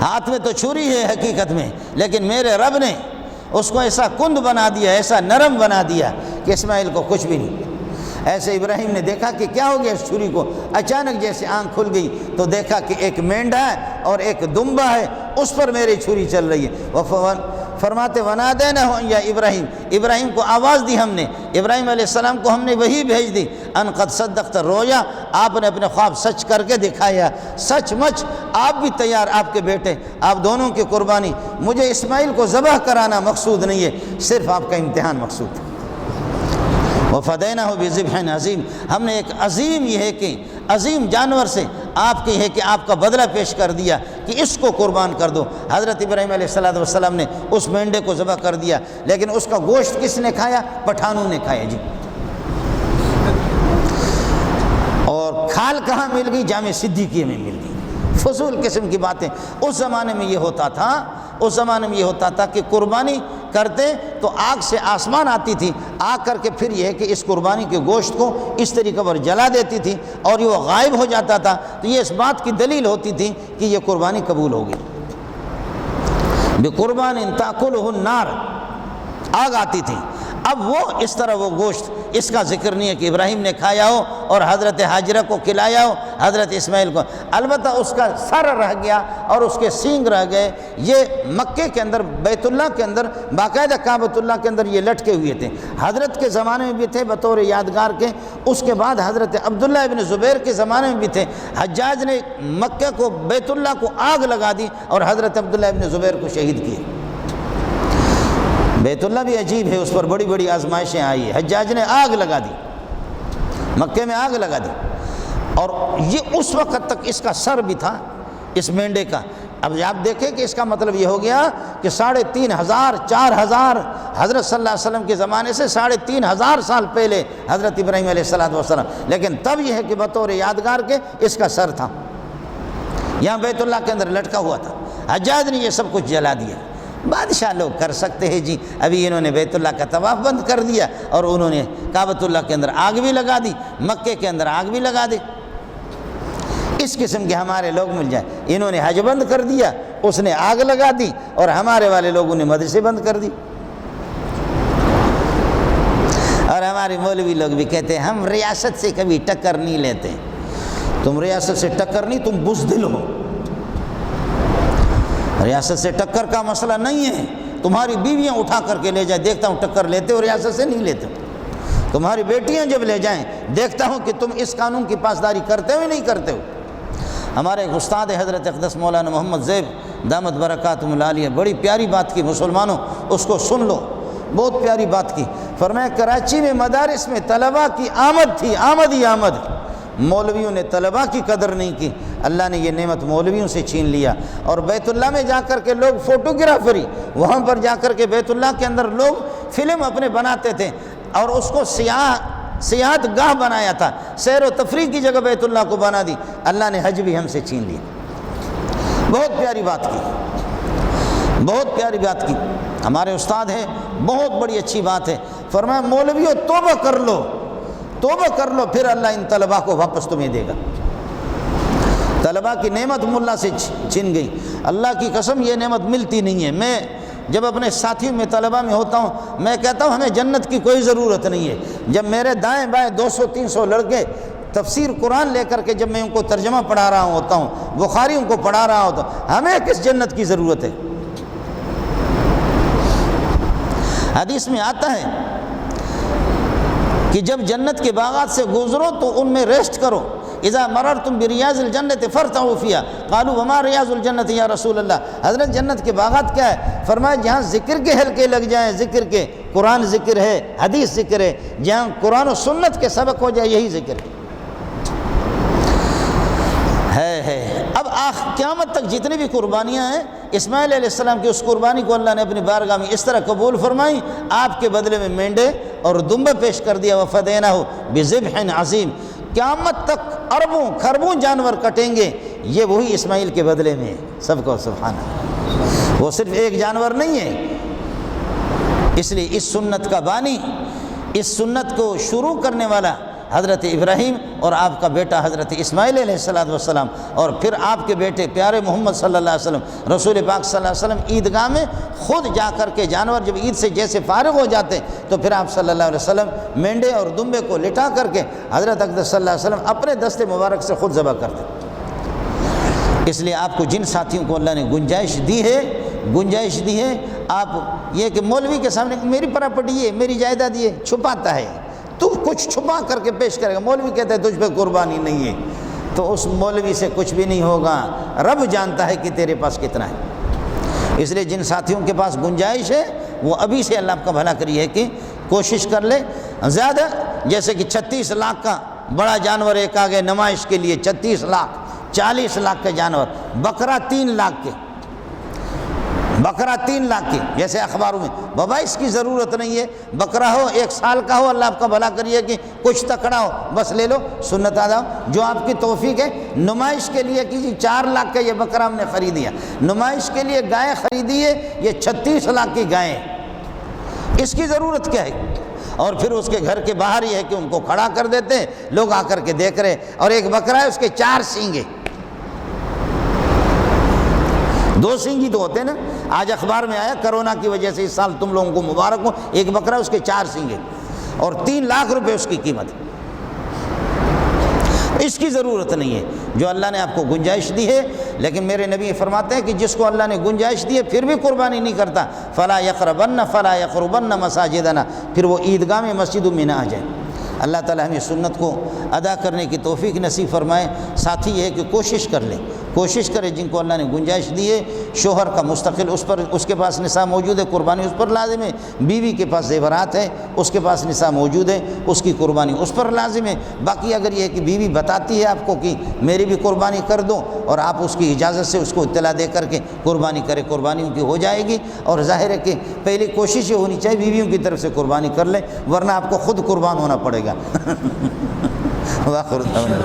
ہاتھ میں تو چھری ہے حقیقت میں، لیکن میرے رب نے اس کو ایسا کند بنا دیا، ایسا نرم بنا دیا کہ اسماعیل کو کچھ بھی نہیں۔ ایسے ابراہیم نے دیکھا کہ کیا ہو گیا اس چھری کو، اچانک جیسے آنکھ کھل گئی تو دیکھا کہ ایک مینڈا ہے اور ایک دمبا ہے، اس پر میری چھری چل رہی ہے۔ فرماتے ونادینہ یا ابراہیم، ابراہیم کو آواز دی ہم نے، ابراہیم علیہ السلام کو ہم نے وہی بھیج دی، ان قد صدقت رویا، آپ نے اپنے خواب سچ کر کے دکھایا، سچ مچ آپ بھی تیار، آپ کے بیٹے، آپ دونوں کی قربانی، مجھے اسماعیل کو ذبح کرانا مقصود نہیں ہے، صرف آپ کا امتحان مقصود ہے۔ وَفَدَيْنَاهُ بِذِبْحٍ عَظِيمٍ، ہم نے ایک عظیم یہ ہے کہ عظیم جانور سے آپ کی ہے کہ آپ کا بدلہ پیش کر دیا کہ اس کو قربان کر دو۔ حضرت ابراہیم علیہ السلام نے اس مینڈے کو ذبح کر دیا، لیکن اس کا گوشت کس نے کھایا؟ پٹھانوں نے کھایا جی۔ اور کھال کہاں مل گئی؟ جامع صدیقیہ میں مل گئی۔ فضول قسم کی باتیں۔ اس زمانے میں یہ ہوتا تھا کہ قربانی کرتے تو آگ سے آسمان آتی تھی، آ کر کے پھر یہ ہے کہ اس قربانی کے گوشت کو اس طریقے پر جلا دیتی تھی اور یہ غائب ہو جاتا تھا، تو یہ اس بات کی دلیل ہوتی تھی کہ یہ قربانی قبول ہوگی۔ بقربان تاکلہ النار، آگ آتی تھی۔ اب وہ اس طرح وہ گوشت، اس کا ذکر نہیں ہے کہ ابراہیم نے کھایا ہو اور حضرت حاجرہ کو کھلایا ہو، حضرت اسماعیل کو، البتہ اس کا سر رہ گیا اور اس کے سینگ رہ گئے۔ یہ مکے کے اندر بیت اللہ کے اندر باقاعدہ کعبۃ اللہ کے اندر یہ لٹکے ہوئے تھے، حضرت کے زمانے میں بھی تھے بطور یادگار کے، اس کے بعد حضرت عبداللہ ابن زبیر کے زمانے میں بھی تھے۔ حجاج نے مکہ کو، بیت اللہ کو آگ لگا دی اور حضرت عبداللہ ابن زبیر کو شہید کیے۔ بیت اللہ بھی عجیب ہے، اس پر بڑی بڑی آزمائشیں آئی ہیں، حجاج نے آگ لگا دی، مکے میں آگ لگا دی، اور یہ اس وقت تک اس کا سر بھی تھا اس مینڈے کا۔ اب آپ دیکھیں کہ اس کا مطلب یہ ہو گیا کہ 3500 4000 حضرت صلی اللہ علیہ وسلم کے زمانے سے 3500 سال پہلے حضرت ابراہیم علیہ السلام، لیکن تب یہ ہے کہ بطور یادگار کے اس کا سر تھا، یہاں بیت اللہ کے اندر لٹکا ہوا تھا۔ حجاج نے یہ سب کچھ جلا دیا۔ بادشاہ لوگ کر سکتے ہیں جی، ابھی انہوں نے بیت اللہ کا طواف بند کر دیا اور انہوں نے کعبۃ اللہ کے اندر آگ بھی لگا دی، مکے کے اندر آگ بھی لگا دی۔ اس قسم کے ہمارے لوگ مل جائیں، انہوں نے حج بند کر دیا، اس نے آگ لگا دی، اور ہمارے والے لوگوں نے مدرسے بند کر دی۔ اور ہمارے مولوی لوگ بھی کہتے ہیں ہم ریاست سے کبھی ٹکر نہیں لیتے۔ تم ریاست سے ٹکر نہیں، تم بزدل ہو۔ ریاست سے ٹکر کا مسئلہ نہیں ہے، تمہاری بیویاں اٹھا کر کے لے جائیں، دیکھتا ہوں ٹکر لیتے ہو ریاست سے نہیں لیتے ہو، تمہاری بیٹیاں جب لے جائیں دیکھتا ہوں کہ تم اس قانون کی پاسداری کرتے ہو یا نہیں کرتے ہو۔ ہمارے ایک استاد حضرت اقدس مولانا محمد زیب دامت برکاتہم العالیہ، بڑی پیاری بات کی، مسلمانوں اس کو سن لو، بہت پیاری بات کی۔ فرمایا کراچی میں مدارس میں طلباء کی آمد تھی، آمد ہی آمد، مولویوں نے طلباء کی قدر نہیں کی، اللہ نے یہ نعمت مولویوں سے چھین لیا۔ اور بیت اللہ میں جا کر کے لوگ فوٹوگرافری، وہاں پر جا کر کے بیت اللہ کے اندر لوگ فلم اپنے بناتے تھے اور اس کو سیاحت گاہ بنایا تھا، سیر و تفریح کی جگہ بیت اللہ کو بنا دی، اللہ نے حج بھی ہم سے چھین لیا۔ بہت پیاری بات کی، بہت پیاری بات کی، ہمارے استاد ہیں، بہت بڑی اچھی بات ہے۔ فرمایا مولویوں توبہ کر لو، توبہ کر لو، پھر اللہ ان طلباء کو واپس تمہیں دے گا۔ طلباء کی نعمت ملا سے چھن گئی، اللہ کی قسم یہ نعمت ملتی نہیں ہے۔ میں جب اپنے ساتھیوں میں طلباء میں ہوتا ہوں میں کہتا ہوں ہمیں جنت کی کوئی ضرورت نہیں ہے۔ جب میرے دائیں بائیں 200-300 لڑکے تفسیر قرآن لے کر کے جب میں ان کو ترجمہ پڑھا رہا ہوتا ہوں، بخاری ان کو پڑھا رہا ہوتا ہوں، ہمیں کس جنت کی ضرورت ہے؟ حدیث میں آتا ہے کہ جب جنت کے باغات سے گزرو تو ان میں ریسٹ کرو، اذا مررتم بریاض الجنت فارتعوا فیہا، قالوا وما ریاض الجنت یا رسول اللہ، حضرت جنت کے باغات کیا ہے؟ فرمایا جہاں ذکر کے حلقے لگ جائیں، ذکر کے، قرآن ذکر ہے، حدیث ذکر ہے، جہاں قرآن و سنت کے سبق ہو جائے، یہی ذکر ہے۔ اب قیامت تک جتنی بھی قربانیاں ہیں، اسماعیل علیہ السلام کی اس قربانی کو اللہ نے اپنی بارگاہ میں اس طرح قبول فرمائی، آپ کے بدلے میں مینڈے اور دمبا پیش کر دیا، وفدیناہ بذبح عظیم۔ قیامت تک اربوں خربوں جانور کٹیں گے، یہ وہی اسماعیل کے بدلے میں ہے۔ سب کو سبحان اللہ، وہ صرف ایک جانور نہیں ہے۔ اس لیے اس سنت کا بانی، اس سنت کو شروع کرنے والا حضرت ابراہیم اور آپ کا بیٹا حضرت اسماعیل علیہ السلام، اور پھر آپ کے بیٹے پیارے محمد صلی اللہ علیہ وسلم، رسول پاک صلی اللہ علیہ وسلم عیدگاہ میں خود جا کر کے جانور جب عید سے جیسے فارغ ہو جاتے تو پھر آپ صلی اللہ علیہ وسلم مینڈے اور دمبے کو لٹا کر کے حضرت اقدس صلی اللہ علیہ وسلم اپنے دست مبارک سے خود ذبح کرتے۔ اس لیے آپ کو جن ساتھیوں کو اللہ نے گنجائش دی ہے، آپ یہ کہ مولوی کے سامنے میری پراپرٹی ہے، میری جائیداد یہ، چھپاتا ہے، تو کچھ چھپا کر کے پیش کرے گا، مولوی کہتا ہے تجھ پہ قربانی نہیں ہے، تو اس مولوی سے کچھ بھی نہیں ہوگا، رب جانتا ہے کہ تیرے پاس کتنا ہے۔ اس لیے جن ساتھیوں کے پاس گنجائش ہے وہ ابھی سے اللہ آپ کا بھلا کریے کہ کوشش کر لے زیادہ، جیسے کہ 36 لاکھ کا بڑا جانور ایک آگے نمائش کے لیے، 36 لاکھ 40 لاکھ کے جانور، بکرا 3 لاکھ کے، بکرا 3 لاکھ کی، جیسے اخباروں میں، بابا اس کی ضرورت نہیں ہے، بکرا ہو 1 سال کا ہو، اللہ آپ کا بھلا کریے کہ کچھ تکڑا ہو بس لے لو، سنت آدھا جو آپ کی توفیق ہے۔ نمائش کے لیے کسی 4 لاکھ کا یہ بکرا ہم نے خریدیا، نمائش کے لیے گائے خریدی ہے، یہ 36 لاکھ کی گائیں، اس کی ضرورت کیا ہے؟ اور پھر اس کے گھر کے باہر یہ ہے کہ ان کو کھڑا کر دیتے ہیں، لوگ آ کر کے دیکھ رہے، اور ایک بکرا ہے اس کے 4 سینگیں، 2 سینگی تو ہوتے نا، آج اخبار میں آیا کرونا کی وجہ سے اس سال تم لوگوں کو مبارک ہو، ایک بکرا اس کے 4 سینگیں اور 3 لاکھ روپے اس کی قیمت۔ اس کی ضرورت نہیں ہے، جو اللہ نے آپ کو گنجائش دی ہے، لیکن میرے نبی فرماتے ہیں کہ جس کو اللہ نے گنجائش دی ہے پھر بھی قربانی نہیں کرتا، فلا یقربن مساجدنا، پھر وہ عیدگاہ میں مسجدوں میں نہ آ جائے۔ اللہ تعالیٰ ہمیں سنت کو ادا کرنے کی توفیق نصیب فرمائے۔ ساتھ ہی یہ ہے کہ کوشش کر لیں، کوشش کرے جن کو اللہ نے گنجائش دی ہے، شوہر کا مستقل اس کے پاس نصاب موجود ہے، قربانی اس پر لازم ہے، بیوی کے پاس زیورات ہے، اس کے پاس نصاب موجود ہے، اس کی قربانی اس پر لازم ہے۔ باقی اگر یہ ہے کہ بیوی بتاتی ہے آپ کو کہ میری بھی قربانی کر دو، اور آپ اس کی اجازت سے اس کو اطلاع دے کر کے قربانی کرے، قربانی ان کی ہو جائے گی۔ اور ظاہر ہے کہ پہلی کوشش یہ ہونی چاہیے بیویوں کی طرف سے قربانی کر لیں، ورنہ آپ کو خود قربان ہونا پڑے گا۔ وآخر دعوانا